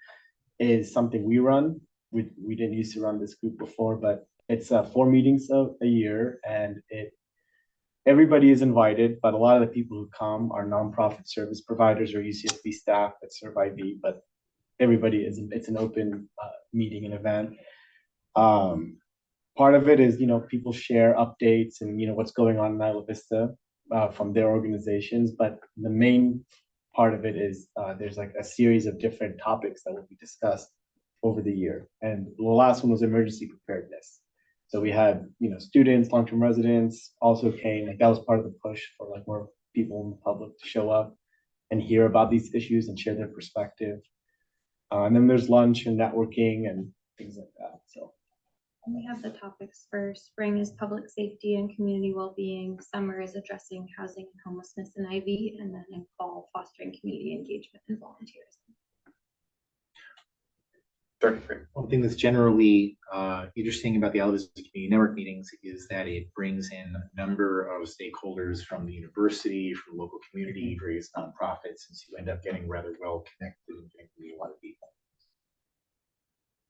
is something we run. We didn't used to run this group before, but it's 4 meetings a year, and everybody is invited, but a lot of the people who come are nonprofit service providers or UCSB staff that serve IV, but everybody it's an open meeting and event. Part of it is, people share updates and, what's going on in Isla Vista from their organizations. But the main part of it is there's like a series of different topics that will be discussed over the year. And the last one was emergency preparedness. So we had, students, long-term residents also came. Like that was part of the push for like more people in the public to show up and hear about these issues and share their perspective. And then there's lunch and networking and things like that. So. And we have the topics for spring is public safety and community well-being. Summer is addressing housing and homelessness in IV, and then in fall, fostering community engagement and volunteerism. Director. One thing that's generally interesting about the Alabama Community Network meetings is that it brings in a number of stakeholders from the university, from the local community, various nonprofits, and so you end up getting rather well connected and getting to meet a lot of people.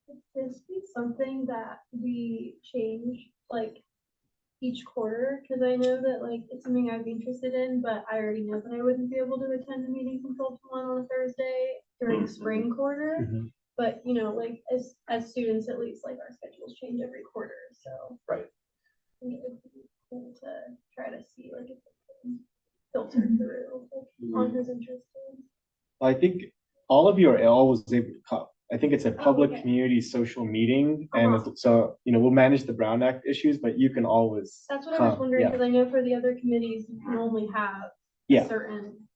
Is this be something that we change like each quarter? Because I know that like it's something I'd be interested in, but I already know that I wouldn't be able to attend a meeting from 12 to 1 on a Thursday during the spring quarter. Mhm. But you know, like as students, at least like our schedules change every quarter, so. Right. I think it would be cool to try to see like if it can filter through like, on who's interested. I think all of you are always able to come. I think it's a public okay. community social meeting, and Uh-huh. so we'll manage the Brown Act issues, but you can always That's what I come. was wondering, Yeah, because I know for the other committees, you can only have yeah. a certain.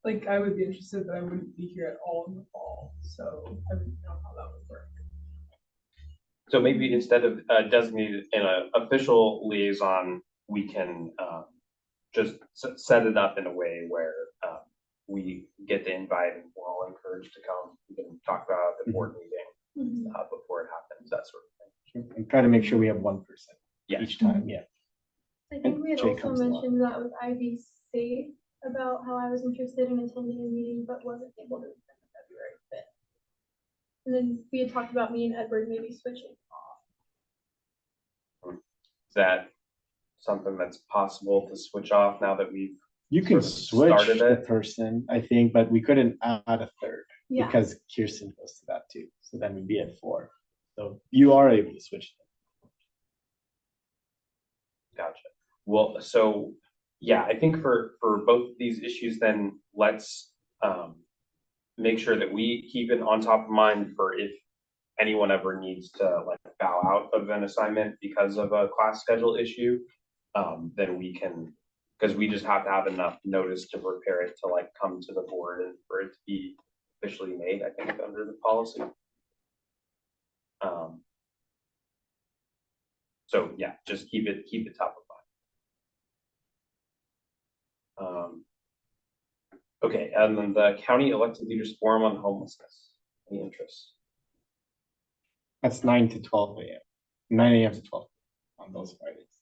Like, I would be interested, but I wouldn't be here at all in the fall, so I wouldn't know how that would work. So maybe instead of designated in an official liaison, we can just set it up in a way where we get the invite and we're all encouraged to come. We can talk about the board meeting before it happens, that sort of thing. And try to make sure we have one person Yeah. each time. Yeah. I think we had Jay also comes along. mentioned that with IVC about how I was interested in attending a meeting, but wasn't able to attend the February 5th. And then we had talked about me and Edward maybe switching off. Is that something that's possible to switch off now that we've You can sort of switch started the it? person, I think, but we couldn't add a third Yeah. because Kirsten goes to that too. So then we'd be at 4. So you are able to switch them. Gotcha. Well, so yeah, I think for both of these issues, then let's make sure that we keep it on top of mind for if anyone ever needs to like bow out of an assignment because of a class schedule issue, then we can, because we just have to have enough notice to prepare it to like come to the board and for it to be officially made, I think, under the policy. So yeah, just keep it top of mind. Okay, and then the County Elected Leaders Forum on Homelessness. Any interest? That's 9 to 12 a.m. 9 a.m. to 12 on those Fridays.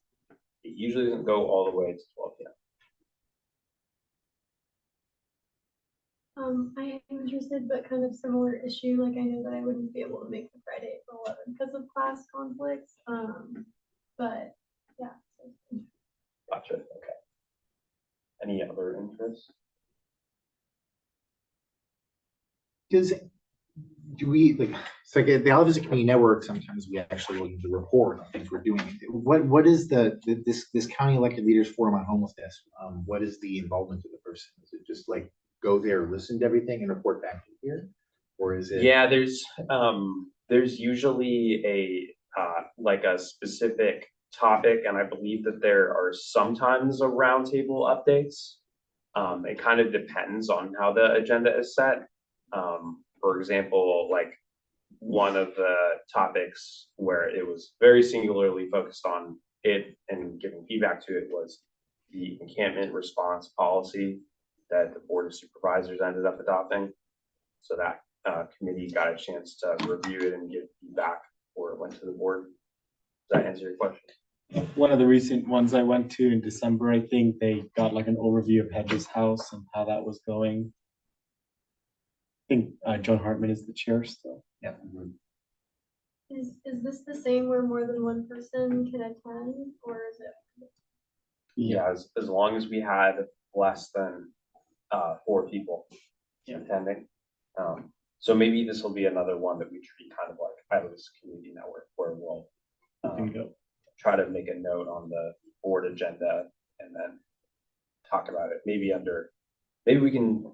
It usually doesn't go all the way to 12 p.m. I am interested, but kind of similar issue. Like I know that I wouldn't be able to make the Friday at 11 because of class conflicts. But yeah. Gotcha. Okay. Any other interests? Do we like so like at the Alabama Community Network? Sometimes we actually look into report on things we're doing. What is this County Elected Leaders Forum on Homelessness? What is the involvement of the person? Is it just like go there, listen to everything, and report back to here, or is it? Yeah, there's usually a like a specific topic, and I believe that there are sometimes a roundtable updates. It kind of depends on how the agenda is set. For example, like one of the topics where it was very singularly focused on it and giving feedback to it was the encampment response policy that the Board of Supervisors ended up adopting. So that committee got a chance to review it and give feedback before it went to the board. Does that answer your question? One of the recent ones I went to in December, I think they got like an overview of Hedges House and how that was going. I think Joan Hartman is the chair still. Yeah. Is this the same where more than one person can attend, or is it? Yeah, as long as we had less than 4 people attending. So maybe this will be another one that we treat kind of like Idaho's Community Network, where we'll try to make a note on the board agenda and then talk about it. Maybe we can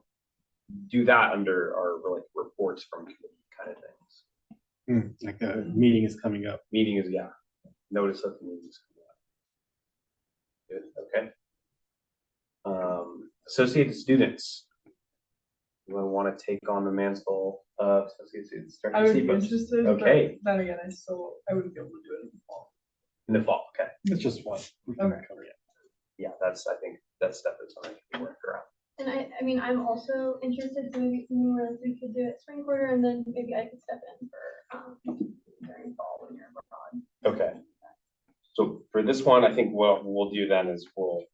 do that under our like reports from committee kind of things. Like the meeting is coming up. Meeting is notice of the meeting is coming up. Good. Okay. Associated students. You want to take on the Mansfield associated students? I would be interested. Okay. But then again, I wouldn't be able to do it in the fall. In the fall. Okay. It's just one. We can Okay. cover it. Yeah, I think that's definitely something to be worked around. And I mean, I'm also interested to maybe something where we could do it spring quarter and then maybe I could step in for, during fall when you're abroad. Okay. So for this one, I think what we'll do then is we'll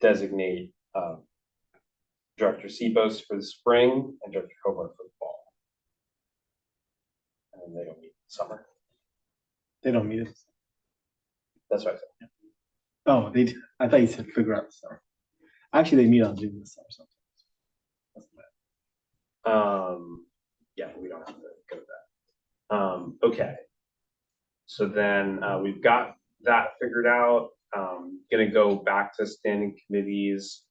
designate Director Sebos for the spring and Director Hobart for the fall. And then they don't meet in the summer. They don't meet us. That's what I said. Oh, they, I thought you said figure out the summer. Actually, they meet on Zoom this summer sometimes. That's bad. Yeah, we don't have to go to that. Okay. So then we've got that figured out. Gonna go back to standing committees.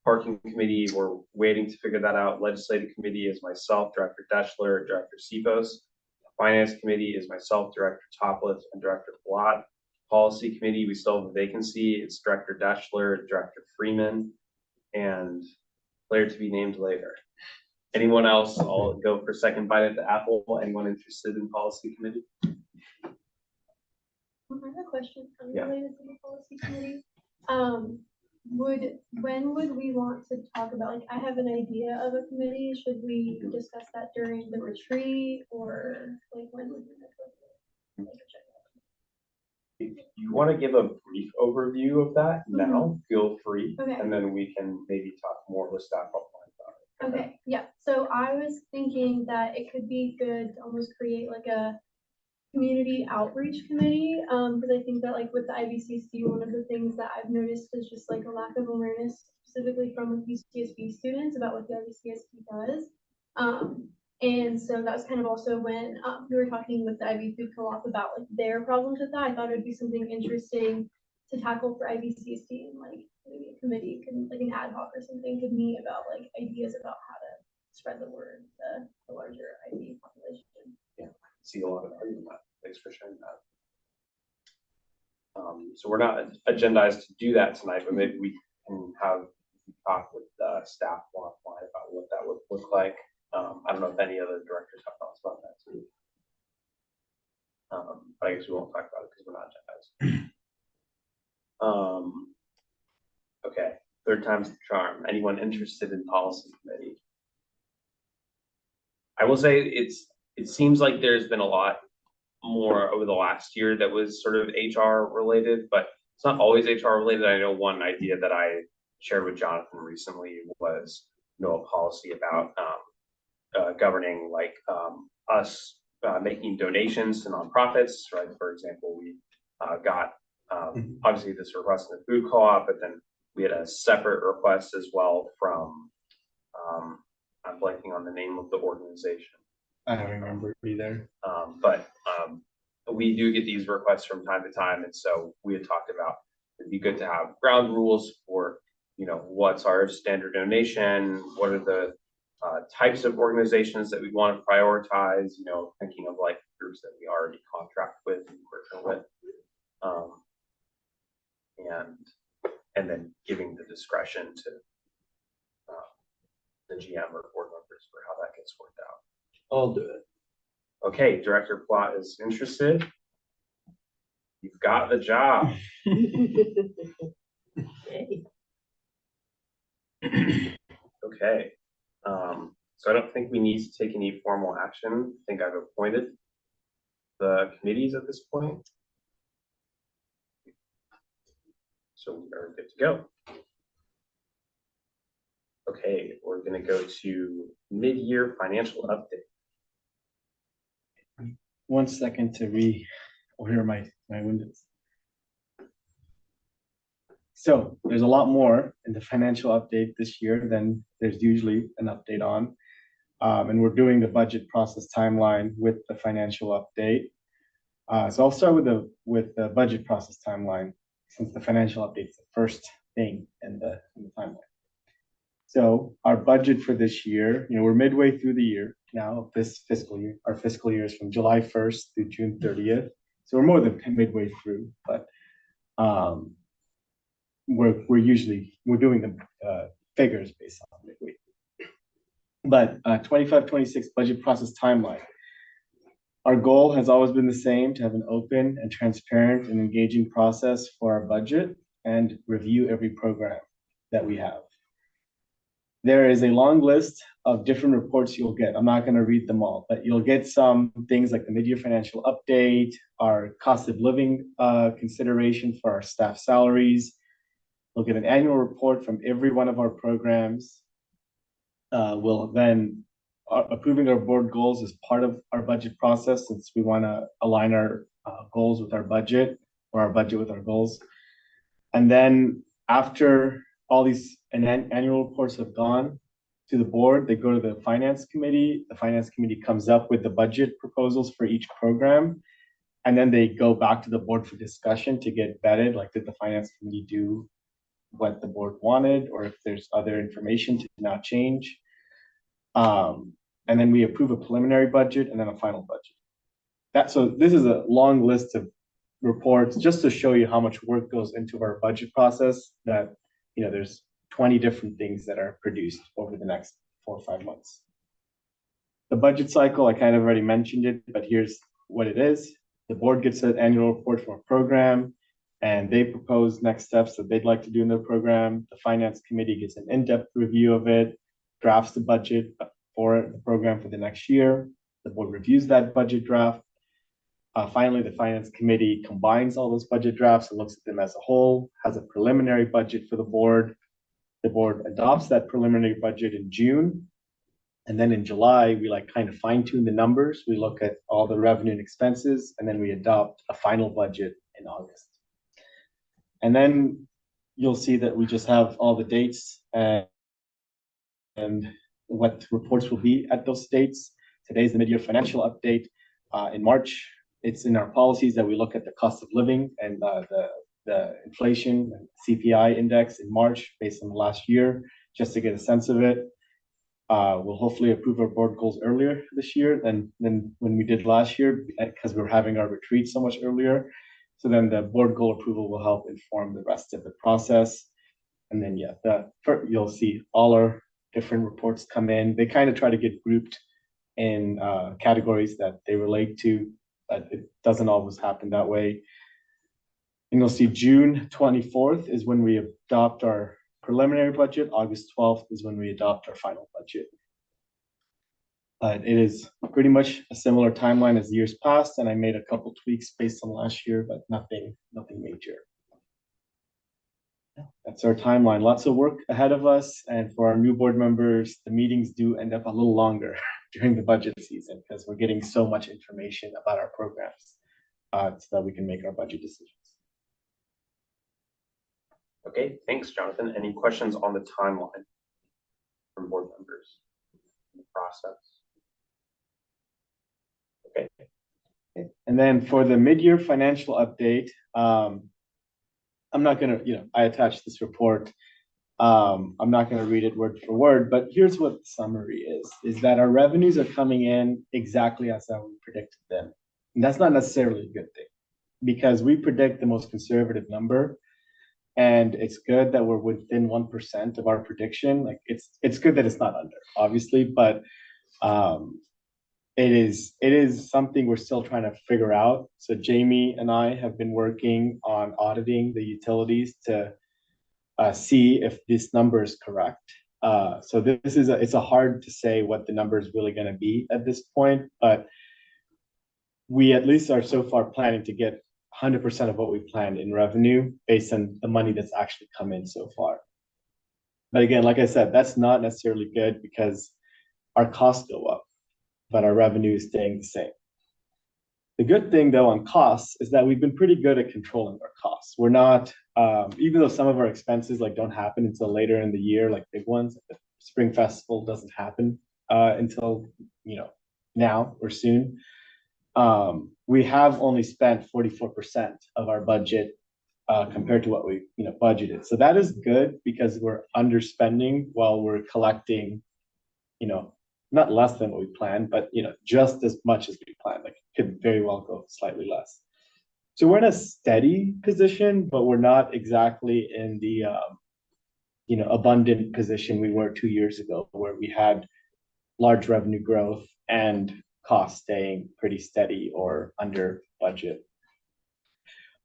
Parking committee, we're waiting to figure that out. Legislative committee is myself, Director Deschler, Director Sebos. Finance committee is myself, Director Topliff, and Director Blatt. Policy committee, we still have a vacancy. It's Director Deschler, Director Freeman, and player to be named later. Anyone else? I'll go for second bite at the apple. Anyone interested in policy committee? I have a question unrelated to the policy committee. When would we want to talk about, like, I have an idea of a committee. Should we discuss that during the retreat or like when would we? If you want to give a brief overview of that now, feel free. Okay. And then we can maybe talk more with staff offline about it. Okay, yeah, so I was thinking that it could be good to almost create like a community outreach committee, because I think that like with the IVCSD, one of the things that I've noticed is just like a lack of awareness specifically from UCSB students about what the IVCSD does. And so that's kind of also when we were talking with the IB Food Co-op about like their problems with that. I thought it would be something interesting to tackle for IVCSD, and like maybe a committee can, like an ad hoc or something, could meet about like ideas about how to spread the word to the larger IB population. Yeah, see a lot of value in that. Thanks for sharing that. So we're not agendized to do that tonight, but maybe we can have talk with staff offline about what that would look like. I don't know if any other directors have thoughts about that too. But I guess we won't talk about it because we're not agendized. Okay, third time's the charm. Anyone interested in policy committee? I will say it seems like there's been a lot more over the last year that was sort of HR related, but it's not always HR related. I know one idea that I shared with Jonathan recently was, you know, a policy about governing like us making donations to nonprofits, right? For example, we got obviously this request in the food co-op, but then we had a separate request as well from I'm blanking on the name of the organization. I don't remember either. But we do get these requests from time to time, and so we had talked about it'd be good to have ground rules for, you know, what's our standard donation, what are the types of organizations that we want to prioritize, you know, thinking of like groups that we already contract with and partner with, and then giving the discretion to the GM or board members for how that gets worked out. I'll do it. Okay, Director Plott is interested. You've got the job. Okay. So I don't think we need to take any formal action. I think I've appointed the committees at this point. So we are good to go. Okay, we're going to go to mid-year financial update. 1 second to reorder my windows. So there's a lot more in the financial update this year than there's usually an update on. And we're doing the budget process timeline with the financial update. So I'll start with the budget process timeline, since the financial update is the first thing in the timeline. So our budget for this year, you know, we're midway through the year now, this fiscal year. Our fiscal year is from July 1st through June 30th. So we're more than midway through, but we're doing the figures based on midway. But 25-26 budget process timeline. Our goal has always been the same, to have an open and transparent and engaging process for our budget. and review every program that we have. There is a long list of different reports you'll get. I'm not going to read them all, but you'll get some things like the mid-year financial update, our cost of living consideration for our staff salaries. We'll get an annual report from every one of our programs. We'll then approving our board goals is part of our budget process, since we want to align our goals with our budget, or our budget with our goals. And then after all these annual reports have gone to the board, they go to the finance committee. The finance committee comes up with the budget proposals for each program. And then they go back to the board for discussion to get vetted. Like, did the finance committee do what the board wanted, or if there's other information to now change? And then we approve a preliminary budget and then a final budget. So this is a long list of reports just to show you how much work goes into our budget process, that, you know, there's 20 different things that are produced over the next 4 or 5 months. The budget cycle, I kind of already mentioned it, but here's what it is. The board gets an annual report from a program, and they propose next steps that they'd like to do in their program. The finance committee gets an in-depth review of it, drafts the budget for the program for the next year. The board reviews that budget draft. Finally, the finance committee combines all those budget drafts and looks at them as a whole, has a preliminary budget for the board. The board adopts that preliminary budget in June. And then in July, we kind of fine tune the numbers. We look at all the revenue and expenses, and then we adopt a final budget in August. And then you'll see that we just have all the dates and what reports will be at those dates. Today's the mid-year financial update. In March, it's in our policies that we look at the cost of living and the inflation and CPI index in March based on the last year, just to get a sense of it. We'll hopefully approve our board goals earlier this year than when we did last year, because we're having our retreat so much earlier. So then the board goal approval will help inform the rest of the process. And then, you'll see all our different reports come in. They kind of try to get grouped in categories that they relate to, but it doesn't always happen that way. And you'll see June 24th is when we adopt our preliminary budget. August 12th is when we adopt our final budget. But it is pretty much a similar timeline as years past, and I made a couple tweaks based on last year, but nothing major. That's our timeline. Lots of work ahead of us, and for our new board members, the meetings do end up a little longer during the budget season because we're getting so much information about our programs, so that we can make our budget decisions. Okay, thanks, Jonathan. Any questions on the timeline from board members? The process. Okay. And then for the mid-year financial update, I'm not gonna, I attached this report. I'm not gonna read it word for word, but here's what the summary is that our revenues are coming in exactly as how we predicted them. And that's not necessarily a good thing, because we predict the most conservative number. And it's good that we're within 1% of our prediction. Like, it's good that it's not under, obviously, but it is something we're still trying to figure out. So Jamie and I have been working on auditing the utilities to see if this number is correct. So it's a hard to say what the number is really going to be at this point, but we at least are so far planning to get 100% of what we planned in revenue based on the money that's actually come in so far. But again, like I said, that's not necessarily good because our costs go up, but our revenue is staying the same. The good thing, though, on costs is that we've been pretty good at controlling our costs. We're not, even though some of our expenses don't happen until later in the year, like big ones, the Spring Festival doesn't happen until now or soon. We have only spent 44% of our budget compared to what we budgeted. So that is good because we're underspending while we're collecting, not less than what we planned, but just as much as we planned. Like, it could very well go slightly less. So we're in a steady position, but we're not exactly in the abundant position we were 2 years ago, where we had large revenue growth and costs staying pretty steady or under budget.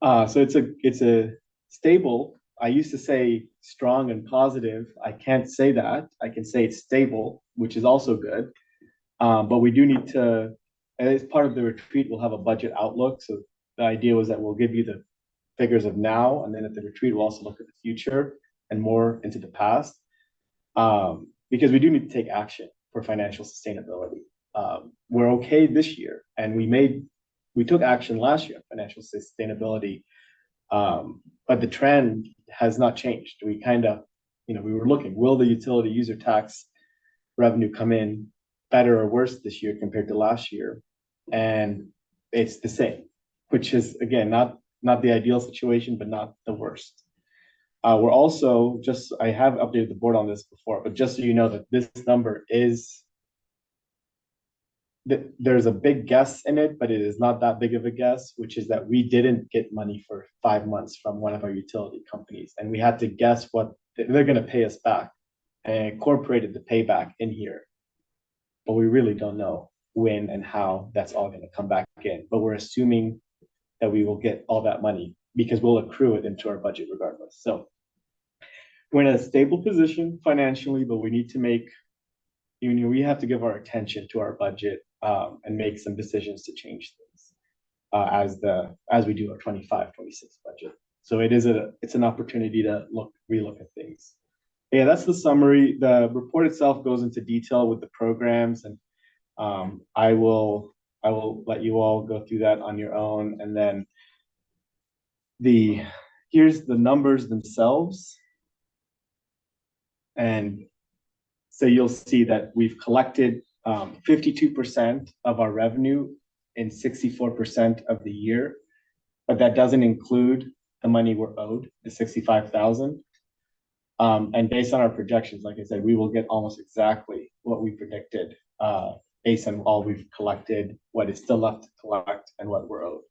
So it's a stable I used to say strong and positive. I can't say that. I can say it's stable, which is also good. But we do need to, and as part of the retreat, we'll have a budget outlook. So the idea was that we'll give you the figures of now, and then at the retreat, we'll also look at the future and more into the past. Because we do need to take action for financial sustainability. We're okay this year, and we took action last year on financial sustainability, but the trend has not changed. We kind of, we were looking, will the utility user tax revenue come in better or worse this year compared to last year? And it's the same, which is, again, not the ideal situation, but not the worst. We're also I have updated the board on this before, but just so you know that this number is, there's a big guess in it, but it is not that big of a guess, which is that we didn't get money for 5 months from one of our utility companies. And we had to guess what they're going to pay us back, and incorporated the payback in here. But we really don't know when and how that's all going to come back in. But we're assuming that we will get all that money because we'll accrue it into our budget regardless. So we're in a stable position financially, but we need to we have to give our attention to our budget and make some decisions to change things as we do our 25-26 budget. So it's an opportunity to relook at things. Yeah, that's the summary. The report itself goes into detail with the programs, and I will let you all go through that on your own. And then here's the numbers themselves. And so you'll see that we've collected 52% of our revenue in 64% of the year, but that doesn't include the money we're owed, the $65,000. And based on our projections, like I said, we will get almost exactly what we predicted based on all we've collected, what is still left to collect, and what we're owed.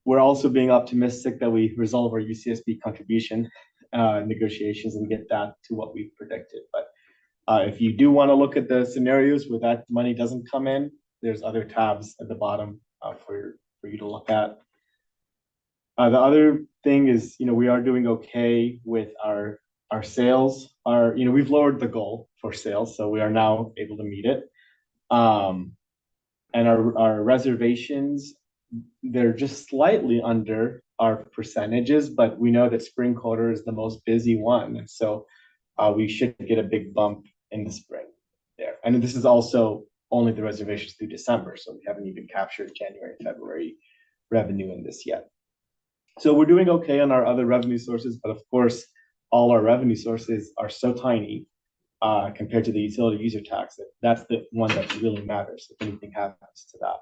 We're also being optimistic that we resolve our UCSB contribution negotiations and get that to what we predicted. But if you do want to look at the scenarios where that money doesn't come in, there's other tabs at the bottom for you to look at. The other thing is, we are doing okay with our sales. We've lowered the goal for sales, so we are now able to meet it. And our reservations, they're just slightly under our percentages, but we know that spring quarter is the most busy one, and so we should get a big bump in the spring there. And this is also only the reservations through December, so we haven't even captured January, February revenue in this yet. So we're doing okay on our other revenue sources, but of course, all our revenue sources are so tiny compared to the utility user tax that's the one that really matters if anything happens to that.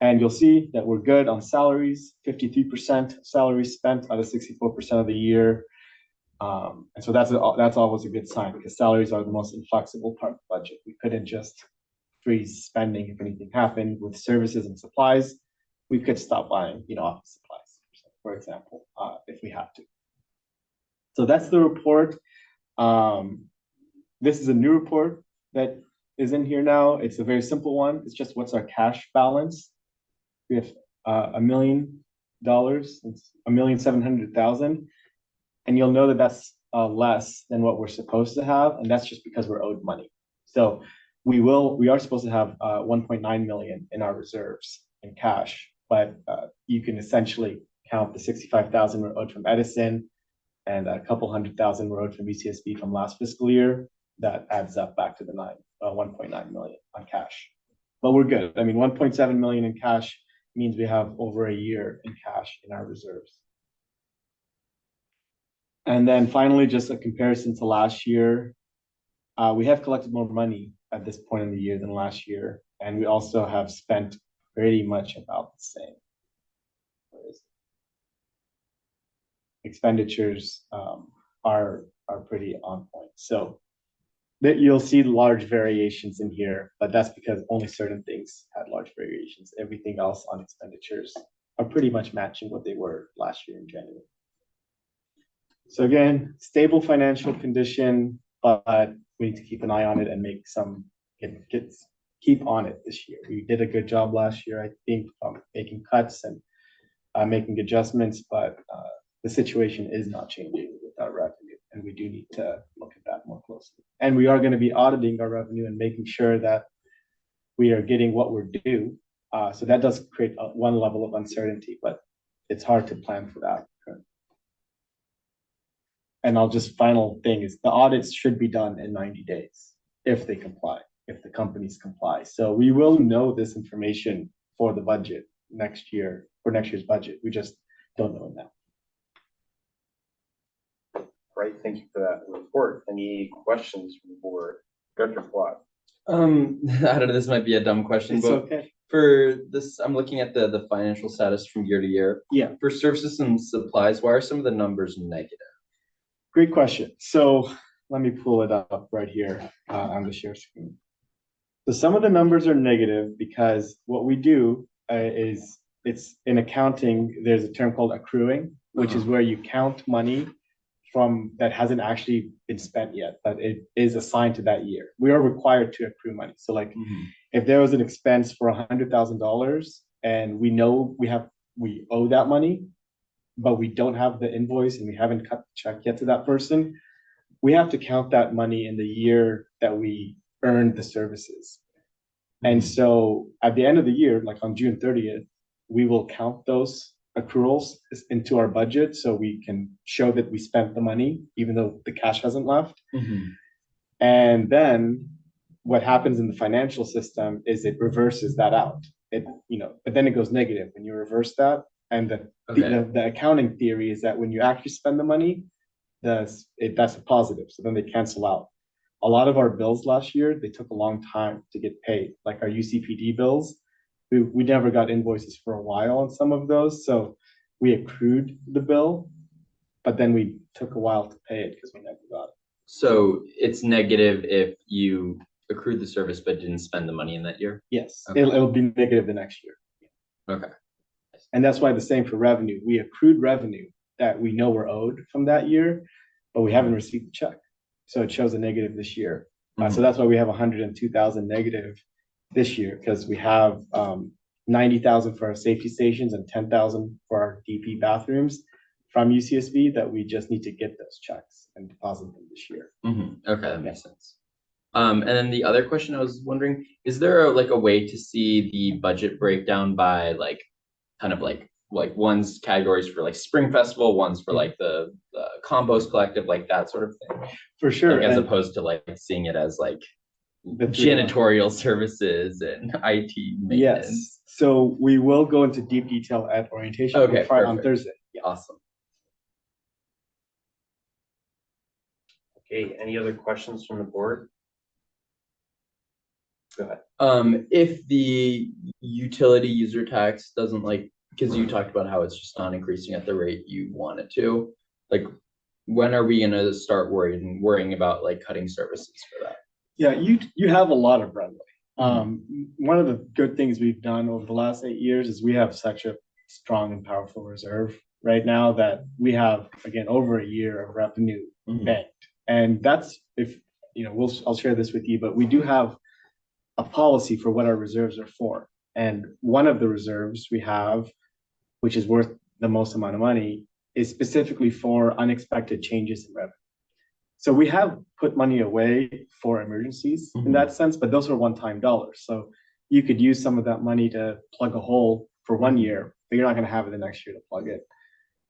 And you'll see that we're good on salaries, 53% salaries spent out of 64% of the year. And so that's always a good sign, because salaries are the most inflexible part of the budget. We couldn't just freeze spending if anything happened. With services and supplies, we could stop buying, office supplies, for example, if we have to. So that's the report. This is a new report that is in here now. It's a very simple one. It's just what's our cash balance. We have $1 million. It's $1,700,000, and you'll know that that's less than what we're supposed to have, and that's just because we're owed money. So we are supposed to have 1.9 million in our reserves in cash, but you can essentially count the 65,000 we're owed from Edison and a couple 100,000 we're owed from IVCSD from last fiscal year. That adds up back to the 1.9 million on cash. But we're good. 1.7 million in cash means we have over a year in cash in our reserves. And then finally, just a comparison to last year. We have collected more money at this point in the year than last year, and we also have spent pretty much about the same. Expenditures are pretty on point. So that you'll see large variations in here, but that's because only certain things had large variations. Everything else on expenditures are pretty much matching what they were last year in January. So again, stable financial condition, but we need to keep an eye on it and make keep on it this year. We did a good job last year, I think, making cuts and making adjustments, but the situation is not changing with our revenue, and we do need to look at that more closely. And we are going to be auditing our revenue and making sure that we are getting what we're due. So that does create one level of uncertainty, but it's hard to plan for that. And final thing is the audits should be done in 90 days if they comply, if the companies comply. So we will know this information for the budget next year, for next year's budget. We just don't know it now. Right, thank you for that report. Any questions from the board? Director Plot. I don't know, this might be a dumb question, It's but okay. for this, I'm looking at the financial status from year to year. Yeah. For services and supplies, why are some of the numbers negative? Great question. So let me pull it up right here on the share screen. So some of the numbers are negative because what we do is it's in accounting, there's a term called accruing, which is where you count money from that hasn't actually been spent yet, but it is assigned to that year. We are required to accrue money. So like if there was an expense for $100,000 and we know we owe that money, but we don't have the invoice and we haven't cut the check yet to that person, we have to count that money in the year that we earned the services. And so at the end of the year, like on June 30th, we will count those accruals into our budget so we can show that we spent the money, even though the cash hasn't left. And then what happens in the financial system is it reverses that out. But then it goes negative when you reverse that. And the accounting theory is that when you actually spend the money, that's a positive. So then they cancel out. A lot of our bills last year, they took a long time to get paid, like our UCPD bills. We never got invoices for a while on some of those. So we accrued the bill, but then we took a while to pay it because we never got it. So it's negative if you accrued the service but didn't spend the money in that year? Yes, okay. It'll be negative the next year. Okay. And that's why the same for revenue. We accrued revenue that we know we're owed from that year, but we haven't received the check. So it shows a negative this year. So that's why we have 102,000 negative this year, because we have 90,000 for our safety stations and 10,000 for our DP bathrooms from UCSB that we just need to get those checks and deposit them this year. Okay, that makes sense. And then the other question I was wondering, is there a way to see the budget breakdown by kind of like one's categories for like Spring Festival, one's for like the compost collective, like that sort of thing? For sure. As opposed to seeing it as the janitorial services and IT maintenance. Yes. So we will go into deep detail at orientation on Thursday. Yeah. Awesome. Okay, any other questions from the board? Go ahead. If the utility user tax doesn't because you talked about how it's just not increasing at the rate you want it to, when are we gonna start worrying about cutting services for that? Yeah, you have a lot of runway. One of the good things we've done over the last 8 years is we have such a strong and powerful reserve right now that we have, again, over a year of revenue banked. And that's I'll share this with you, but we do have a policy for what our reserves are for. And one of the reserves we have, which is worth the most amount of money, is specifically for unexpected changes in revenue. So we have put money away for emergencies in that sense, but those are one-time dollars. So you could use some of that money to plug a hole for 1 year, but you're not going to have it the next year to plug it.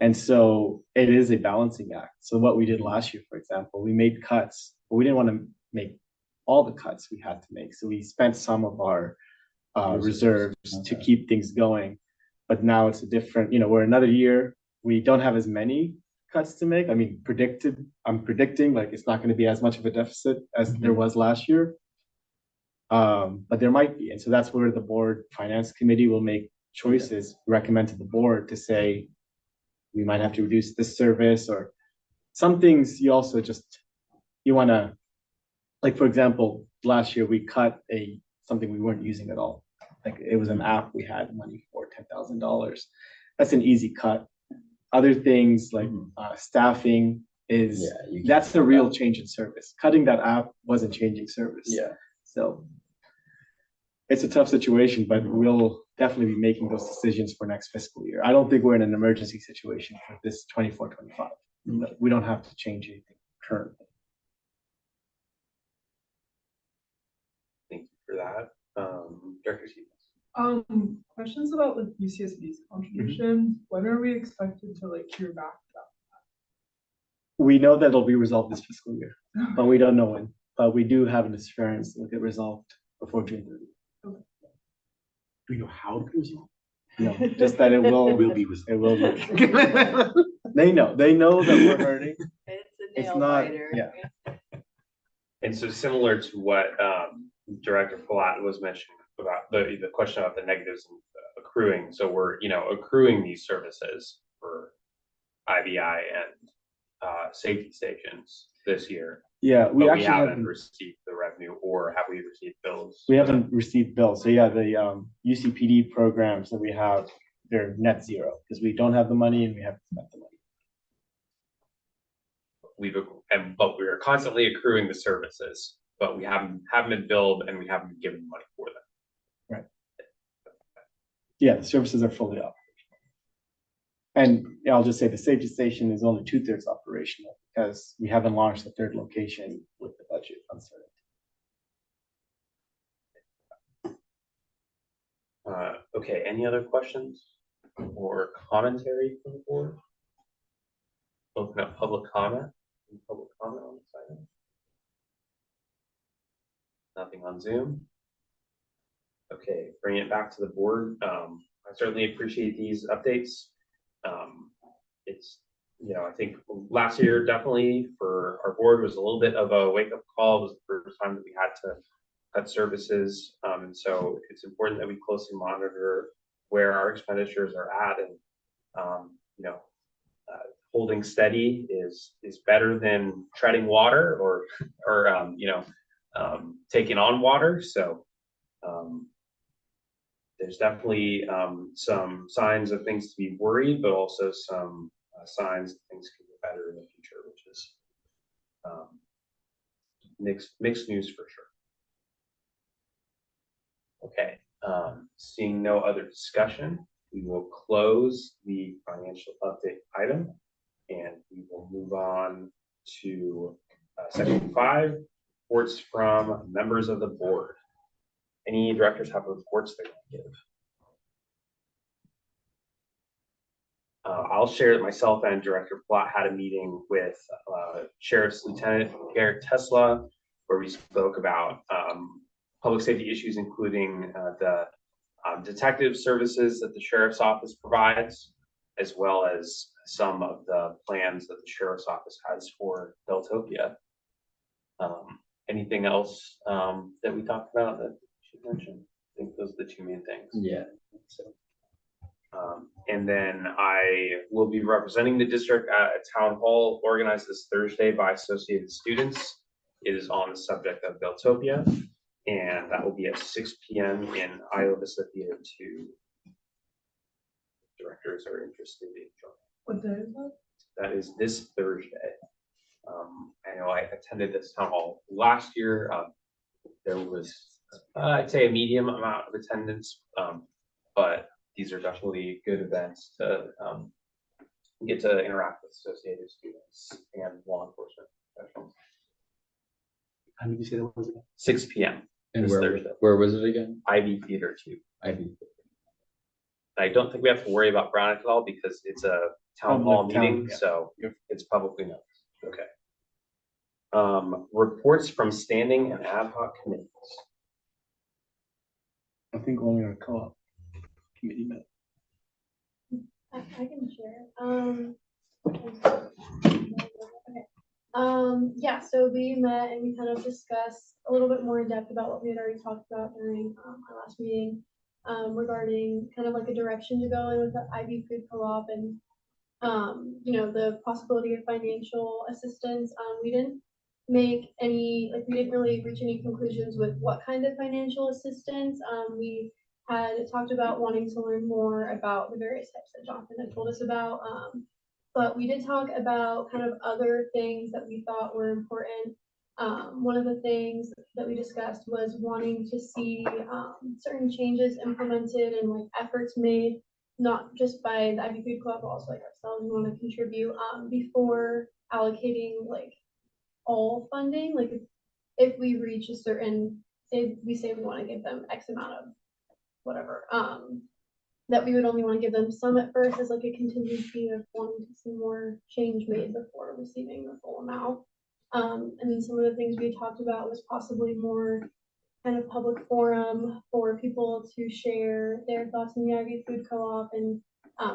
And so it is a balancing act. So what we did last year, for example, we made cuts, but we didn't want to make all the cuts we had to make. So we spent some of our reserves to keep things going. But now it's a different, we're another year. We don't have as many cuts to make. I mean, I'm predicting it's not going to be as much of a deficit as there was last year. But there might be. And so that's where the board finance committee will make choices, recommend to the board to say, we might have to reduce this service, or some things you also you want to, for example, last year we cut something we weren't using at all. It was an app we had money for, $10,000. That's an easy cut. Other things like staffing that's the real change in service. Cutting that app wasn't changing service. Yeah. So it's a tough situation, but we'll definitely be making those decisions for next fiscal year. I don't think we're in an emergency situation for this 24-25. We don't have to change anything currently. Thank you for that. Director Stevens. Questions about like UCSB's contribution. When are we expected to like hear back about We know that it'll be resolved this fiscal year, but we don't know when. But we do have an assurance it will get resolved before June 30th. Do you know how to resolve? No, just that it will. Will be resolved. It will be. They know that we're hurting. It's a It's nail not, biter. yeah. And so similar to what Director Palat was mentioning about the question about the negatives and accruing. So we're, accruing these services for IVI and safety stations this year. Yeah, we But actually haven't received the revenue, or have we received bills? we haven't received bills. So yeah, the UCPD programs that we have, they're net zero because we don't have the money and we haven't spent the money. But we are constantly accruing the services, but we haven't been billed and we haven't been given money for them. Right. Yeah, the services are fully operational. And I'll just say the safety station is only 2/3 operational because we haven't launched the third location with the budget uncertain. Okay, any other questions or commentary from the board? Open up public comment. Any public comment on this item? Nothing on Zoom. Okay, bring it back to the board. I certainly appreciate these updates. It's, I think last year definitely for our board was a little bit of a wake-up call. It was the first time that we had to cut services. And so it's important that we closely monitor where our expenditures are at, and holding steady is better than treading water or taking on water. So there's definitely some signs of things to be worried, but also some signs that things can get better in the future, which is mixed news for sure. Okay, seeing no other discussion, we will close the financial update item and we will move on to section 5, reports from members of the board. Any directors have reports they want to give? I'll share that myself and Director Platt had a meeting with Sheriff's Lieutenant Garrett Tesla, where we spoke about public safety issues, including the detective services that the Sheriff's Office provides, as well as some of the plans that the Sheriff's Office has for Beltopia. Anything else that we talked about that you should mention? I think those are the two main things. Yeah. So, and then I will be representing the district at a town hall organized this Thursday by Associated Students. It is on the subject of Beltopia, and that will be at 6 p.m. in Iowa Vista Theater 2. Directors are interested in joining. What day is that? That is this Thursday. I know I attended this town hall last year. There was, I'd say, a medium amount of attendance, but these are definitely good events to get to interact with associated students and law enforcement professionals. How did you say that was again? 6 p.m. And this where Thursday. was it again? IV Theater 2. IV. I don't think we have to worry about Brown at all because it's a town hall Public town, meeting, yeah. so it's publicly known. Okay. Reports from standing and ad hoc committees. I think only our co-op committee met. I can share. Yeah, so we met and we kind of discussed a little bit more in depth about what we had already talked about during our last meeting, regarding kind of like a direction to go in with the IB food co-op and, the possibility of financial assistance. We didn't make any, we didn't really reach any conclusions with what kind of financial assistance. We had talked about wanting to learn more about the various types that Jonathan had told us about. But we did talk about kind of other things that we thought were important One of the things that we discussed was wanting to see certain changes implemented and like efforts made, not just by the Ivy Food Club, but also like ourselves, we want to contribute before allocating like all funding. Like if we reach a certain, if we say we want to give them X amount of whatever, that we would only want to give them some at first as like a contingency of wanting to see more change made before receiving the full amount. And then some of the things we talked about was possibly more kind of public forum for people to share their thoughts on the Ivy Food Co-op and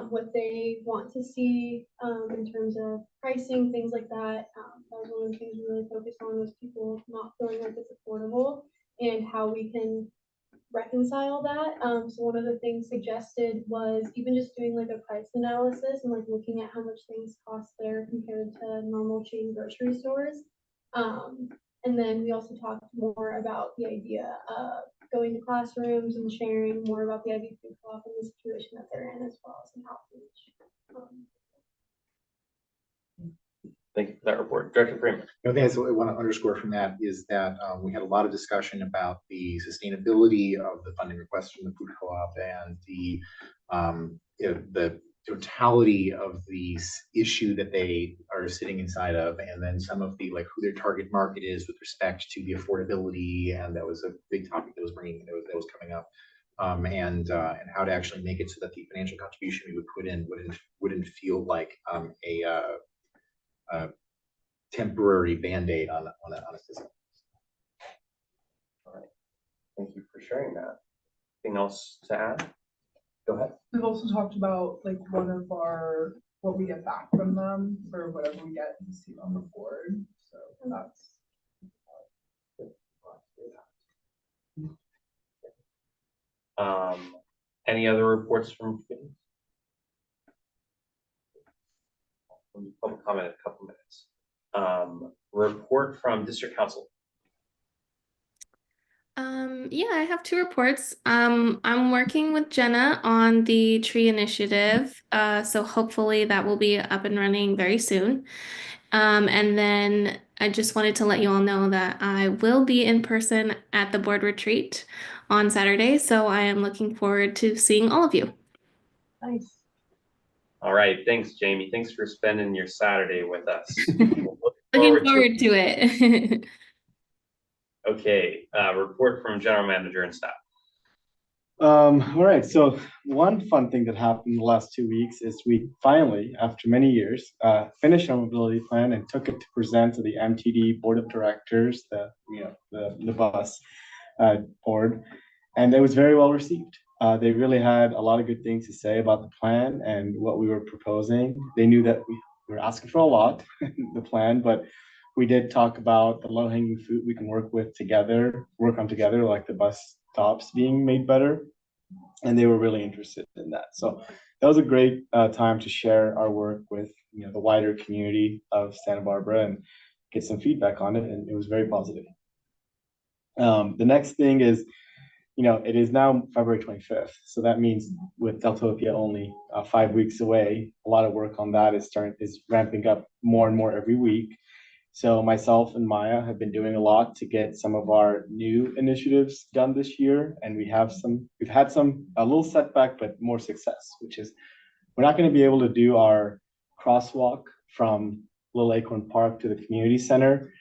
what they want to see in terms of pricing, things like that. That was one of the things we really focused on, was people not feeling like it's affordable and how we can reconcile that. So one of the things suggested was even just doing like a price analysis and like looking at how much things cost there compared to normal chain grocery stores. And then we also talked more about the idea of going to classrooms and sharing more about the Ivy Food Co-op and the situation that they're in, as well as some outreach. Thank you for that report. Director Freeman. The other thing I want to underscore from that is that we had a lot of discussion about the sustainability of the funding request from the food co-op and the totality of the issue that they are sitting inside of, and then some of the like who their target market is with respect to the affordability, and that was a big topic that was coming up. And how to actually make it so that the financial contribution we would put in wouldn't feel like a temporary band-aid on a system. All right. Thank you for sharing that. Anything else to add? Go ahead. We've also talked about like what we get back from them for whatever we get to see on the board. So that's any other reports from committees? Public comment in a couple minutes. Report from district council. Yeah, I have two reports. I'm working with Jenna on the tree initiative. So hopefully that will be up and running very soon. And then I just wanted to let you all know that I will be in person at the board retreat on Saturday. So I am looking forward to seeing all of you. Nice. All right. Thanks, Jamie. Thanks for spending your Saturday with us. Looking forward to it. Okay, report from general manager and staff. All right, so one fun thing that happened in the last 2 weeks is we finally, after many years, finished our mobility plan and took it to present to the MTD board of directors, the bus board, and it was very well received. They really had a lot of good things to say about the plan and what we were proposing. They knew that we were asking for a lot in the plan, but we did talk about the low-hanging fruit we can work on together, like the bus stops being made better. And they were really interested in that. So that was a great time to share our work with the wider community of Santa Barbara and get some feedback on it. And it was very positive. The next thing is, it is now February 25th. So that means with Deltopia only 5 weeks away, a lot of work on that is ramping up more and more every week. So myself and Maya have been doing a lot to get some of our new initiatives done this year. And we've had a little setback, but more success, which is we're not going to be able to do our crosswalk from Little Acorn Park to the community center,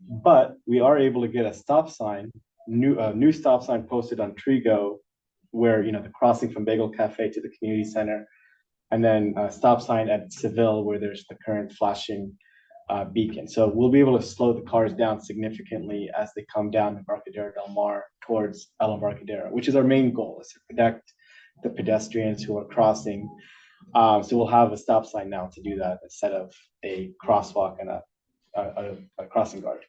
but we are able to get a stop sign, new stop sign posted on Trigo, where, the crossing from Bagel Cafe to the community center, and then a stop sign at Seville where there's the current flashing beacon. So we'll be able to slow the cars down significantly as they come down the Embarcadero Del Mar towards El Embarcadero, which is our main goal, is to protect the pedestrians who are crossing. So we'll have a stop sign now to do that instead of a crosswalk and a crossing guard.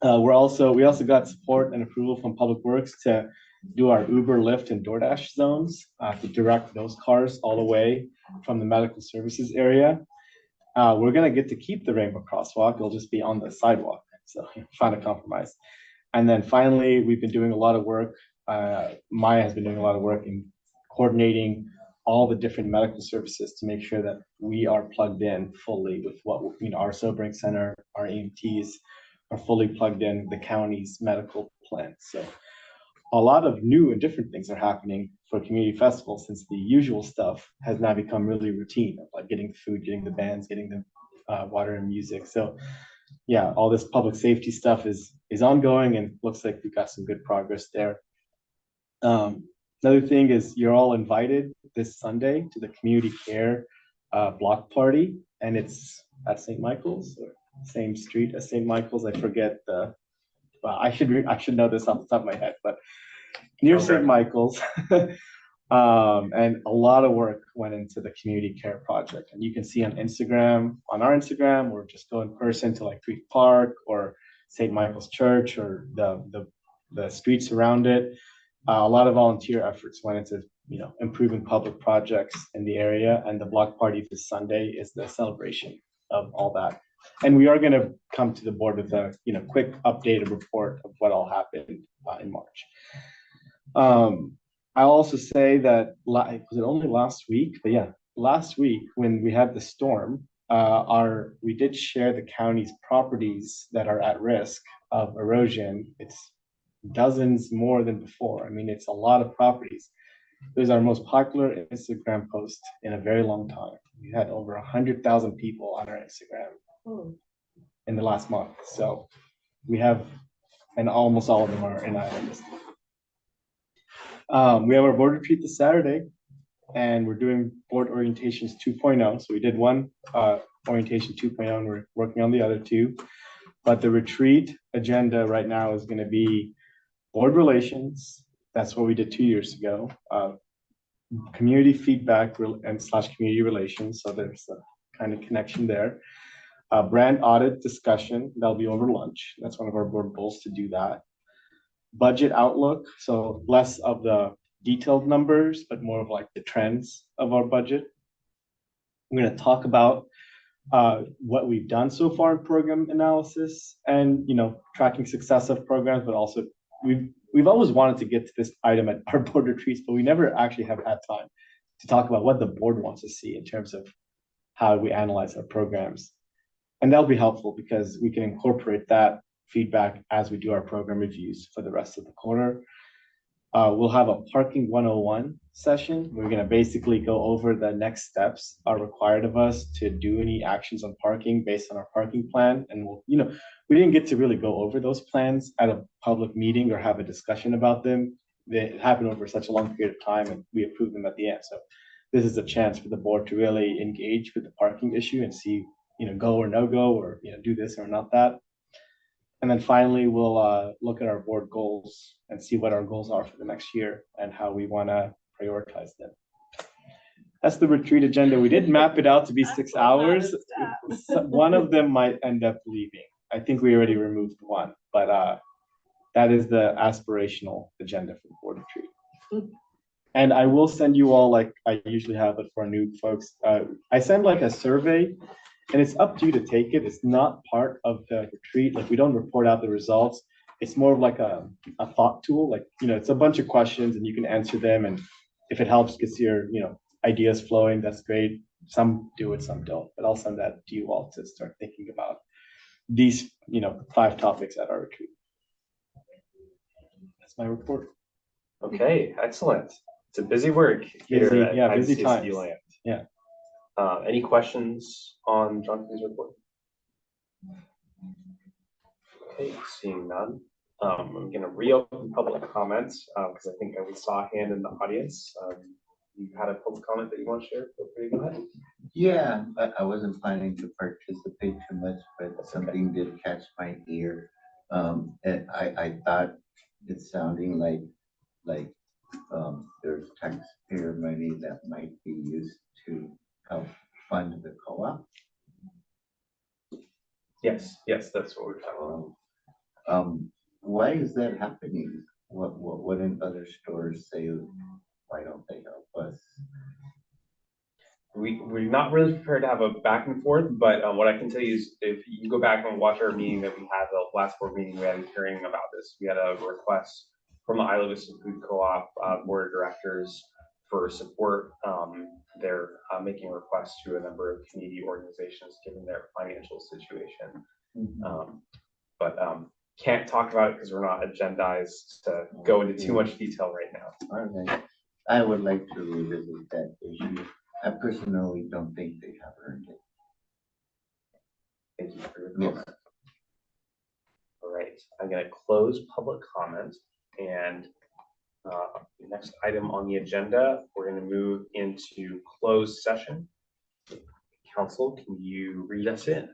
We also got support and approval from Public Works to do our Uber, Lyft, and DoorDash zones to direct those cars all the way from the medical services area. We're going to get to keep the rainbow crosswalk. It'll just be on the sidewalk. So find a compromise. And then finally, we've been doing a lot of work. Maya has been doing a lot of work in coordinating all the different medical services to make sure that we are plugged in fully with what, our sobering center, our EMTs, are fully plugged in the county's medical plan. So a lot of new and different things are happening for community festivals, since the usual stuff has now become really routine, like getting the food, getting the bands, getting the water and music. So yeah, all this public safety stuff is ongoing, and looks like we've got some good progress there. Another thing is you're all invited this Sunday to the community care block party, and it's at St. Michael's, or same street as St. Michael's. I forget the. Well, I should know this off the top of my head, but near Okay. St. Michael's. And a lot of work went into the community care project, and you can see on our Instagram, or just go in person to like Creek Park or St. Michael's Church, or the streets around it. A lot of volunteer efforts went into improving public projects in the area, and the block party this Sunday is the celebration of all that. And we are going to come to the board with a quick updated report of what all happened in March. I'll also say that was it only last week? But yeah, last week when we had the storm, we did share the county's properties that are at risk of erosion. It's dozens more than before. I mean, it's a lot of properties. It was our most popular Instagram post in a very long time. We had over 100,000 people on our Instagram in the last month. So we have, and almost all of them are in Island. We have our board retreat this Saturday, and we're doing board orientations 2.0. So we did one orientation 2.0, and we're working on the other two. But the retreat agenda right now is going to be board relations. That's what we did 2 years ago. Community feedback and / community relations. So there's a kind of connection there. Brand audit discussion. That'll be over lunch. That's one of our board goals, to do that. Budget outlook. So less of the detailed numbers, but more of like the trends of our budget. I'm going to talk about what we've done so far in program analysis and tracking success of programs, but also we've always wanted to get to this item at our board retreats, but we never actually have had time to talk about what the board wants to see in terms of how we analyze our programs. And that'll be helpful because we can incorporate that feedback as we do our program reviews for the rest of the quarter. We'll have a parking 101 session. We're going to basically go over the next steps are required of us to do any actions on parking based on our parking plan. And we didn't get to really go over those plans at a public meeting or have a discussion about them. They happened over such a long period of time, and we approved them at the end. So this is a chance for the board to really engage with the parking issue and see, go or no go, or do this or not that. And then finally, we'll look at our board goals and see what our goals are for the next year and how we want to prioritize them. That's the retreat agenda. We did map it out to be 6 hours. One of them might end up leaving. I think we already removed one, but that is the aspirational agenda for the board retreat. And I will send you all, like I usually have it for new folks. I send like a survey, and it's up to you to take it. It's not part of the retreat. Like, we don't report out the results. It's more of like a thought tool. Like, it's a bunch of questions and you can answer them. And if it helps, gets your, ideas flowing, that's great. Some do it, some don't. But I'll send that to you all to start thinking about these, 5 topics at our retreat. That's my report. Okay, excellent. It's a busy work here at busy IVCSD times. land. Yeah. Any questions on Jonathan's report? Okay, seeing none. I'm going to reopen public comments because I think we saw a hand in the audience. You had a public comment that you want to share? Feel free to go ahead. Yeah, I wasn't planning to participate too much, but something did catch my ear. And I thought it's sounding like there's taxpayer money that might be used to help fund the co-op. Yes, that's what we're talking about. Why is that happening? What in other stores say? Why don't they help us? We're not really prepared to have a back and forth, but what I can tell you is if you go back and watch our meeting that we had, the last board meeting, we had a hearing about this. We had a request from the Isla Vista Food Co-op board of directors for support. They're making requests to a number of community organizations given their financial situation. but can't talk about it because we're not agendized to go into too much detail right now. All right. I would like to revisit that issue. I personally don't think they have earned it. Thank you for your Yes. comment. All right, I'm gonna close public comment and the next item on the agenda, we're gonna move into closed session. Council, can you read us in?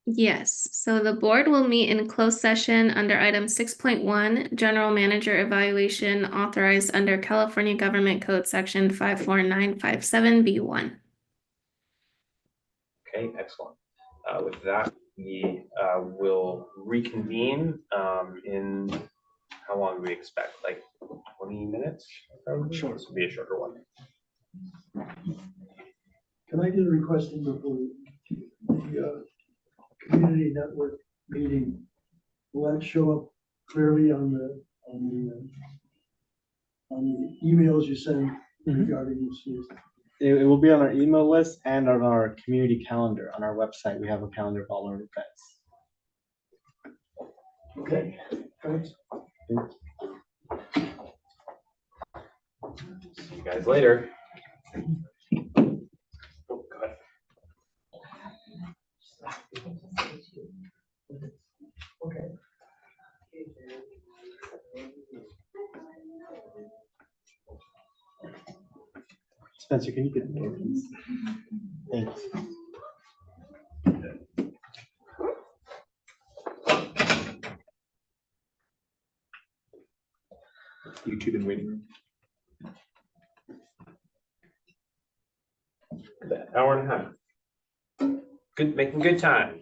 Yes, so the board will meet in closed session under item 6.1, general manager evaluation authorized under California Government Code section 54957B1. Okay, excellent. With that, we will reconvene in, how long do we expect? Like 20 minutes? Sure. This will be a shorter one. Can I get a request in before the community network meeting? Will that show up clearly on the emails you send regarding this? It will be on our email list and on our community calendar. On our website, we have a calendar of all our events. Okay, thanks. See you guys later. Oh, God. Okay. Spencer, can you get the door, please? Thanks. YouTube and waiting room. That hour and a half. Good, making good time.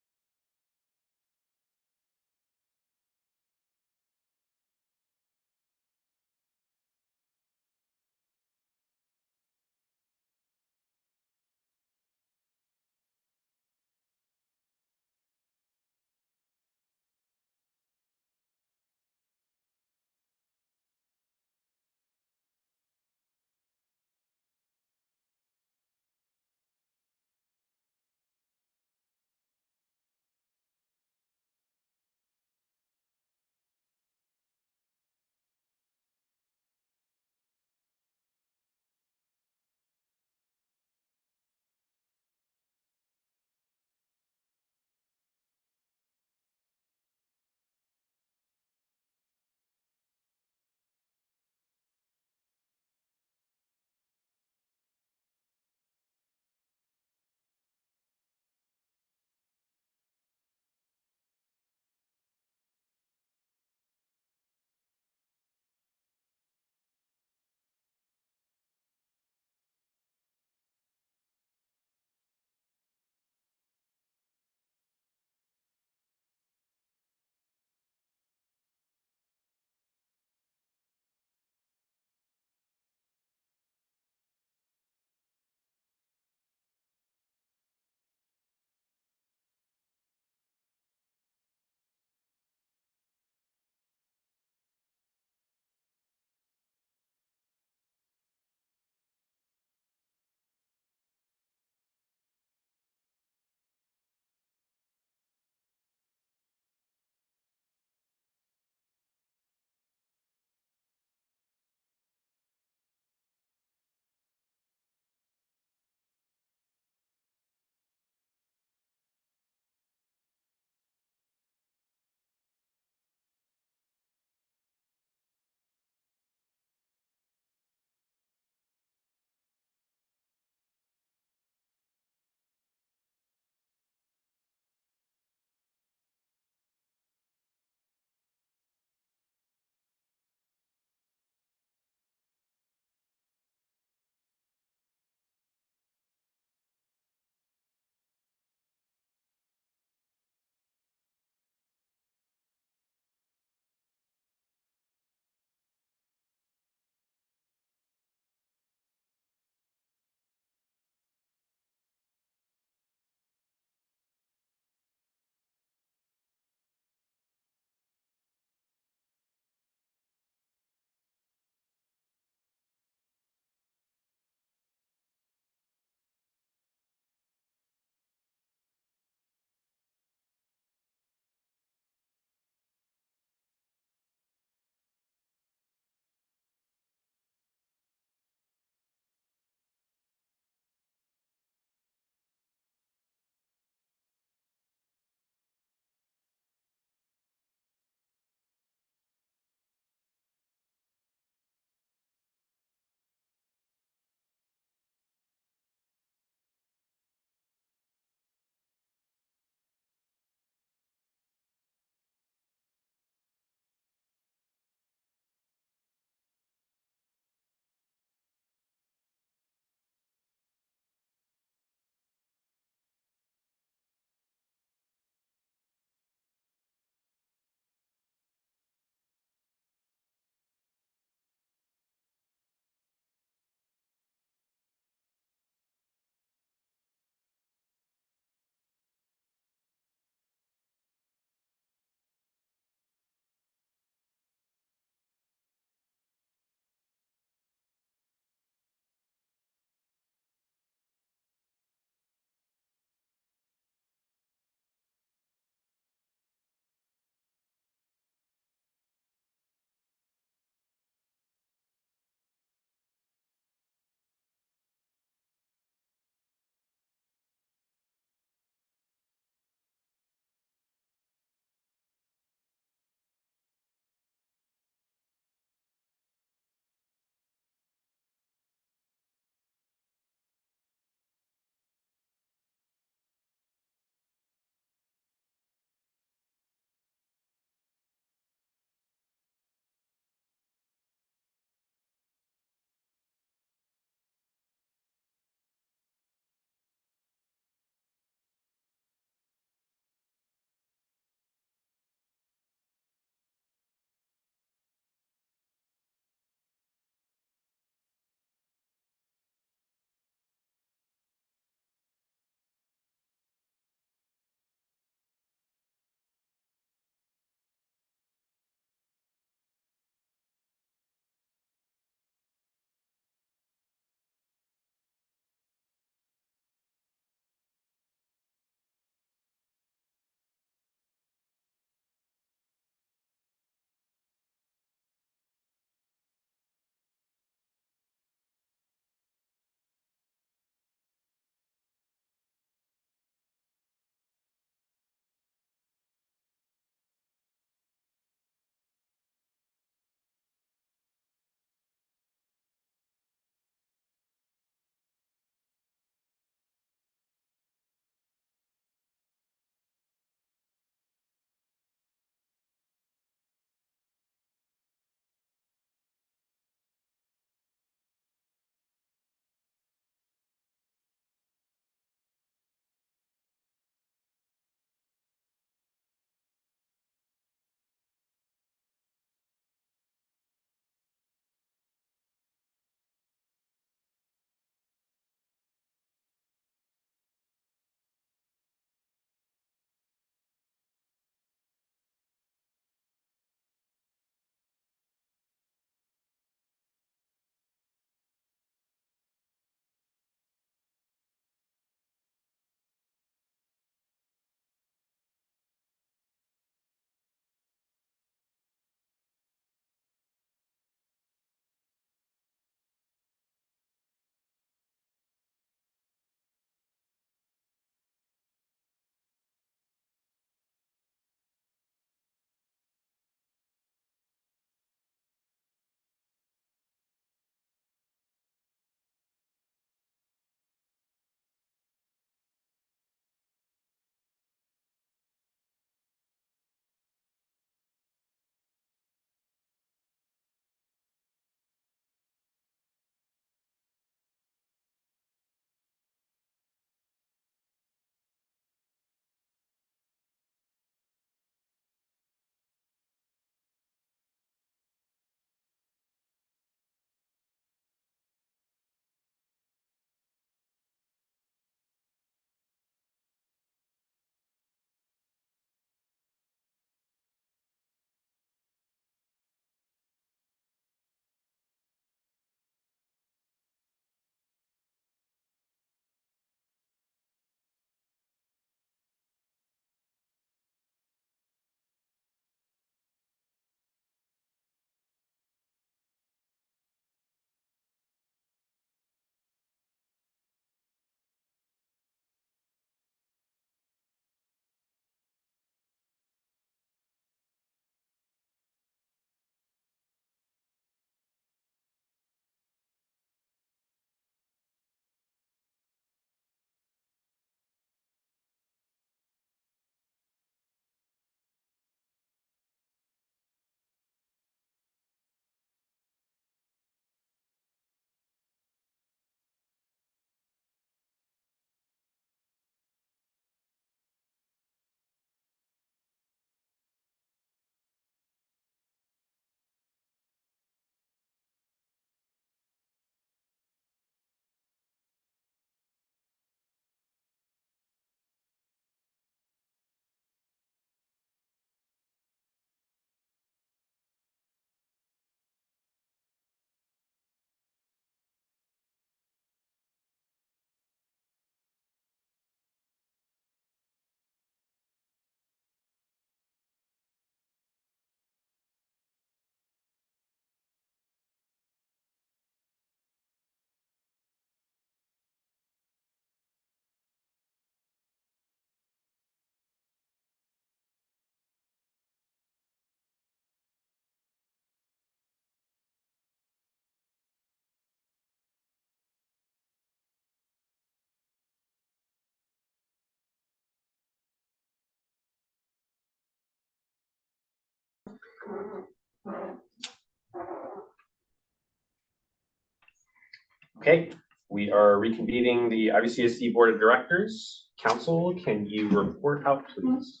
Okay, we are reconvening the IVCSD Board of Directors. Council, can you report out, please?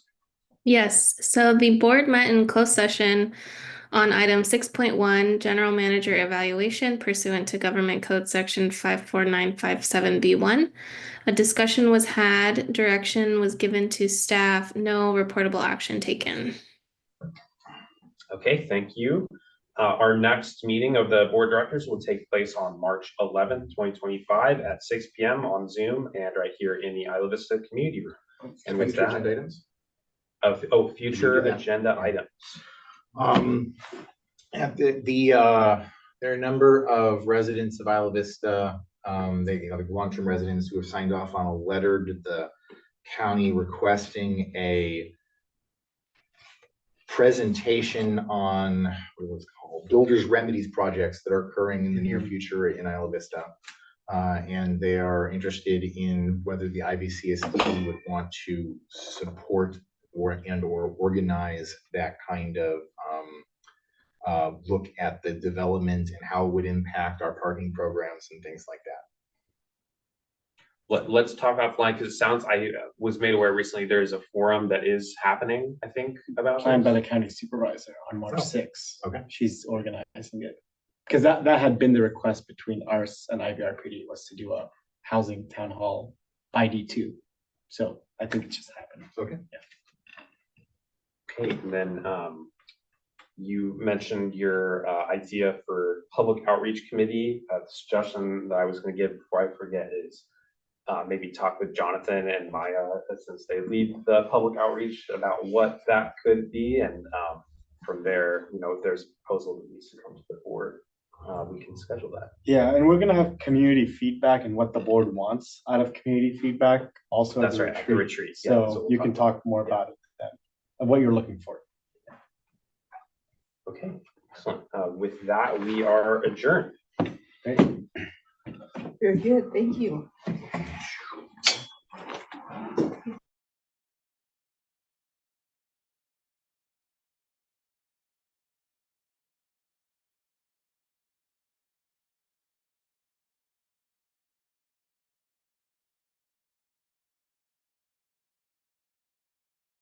Yes, so the board met in closed session on item 6.1, general manager evaluation pursuant to Government Code Section 54957B1. A discussion was had, direction was given to staff, no reportable action taken. Okay, thank you. Our next meeting of the board of directors will take place on March 11th, 2025 at 6 p.m. on Zoom and right here in the Isla Vista Community Room. And with Future that, agenda items? Future that? agenda items. At there are a number of residents of Isla Vista, like long-term residents who have signed off on a letter to the county requesting a presentation on what was called builders remedies projects that are occurring in the near future in Isla Vista. And they are interested in whether the IVCSD would want to support or organize that kind of look at the development and how it would impact our parking programs and things like that. Let's talk offline because it sounds, I was made aware recently there is a forum that is happening, I think, about Planned by this. the county supervisor on March Oh, 6th. okay. She's organizing it. Because that had been the request between ours and IVRPD was to do a housing town hall ID2. So I think it's just happening. Okay. Okay, and then you mentioned your idea for public outreach committee. The suggestion that I was going to give before I forget is maybe talk with Jonathan and Maya, since they lead the public outreach, about what that could be. And from there, you know, if there's a proposal that needs to come to the board, we can schedule that. Yeah, and we're gonna have community feedback and what the board wants out of community feedback also. That's at right, at the retreat. Yeah, that's what So we'll you can talk more about it then, of what you're looking for. Okay, excellent. With that, we are adjourned. Great. Very good, thank you.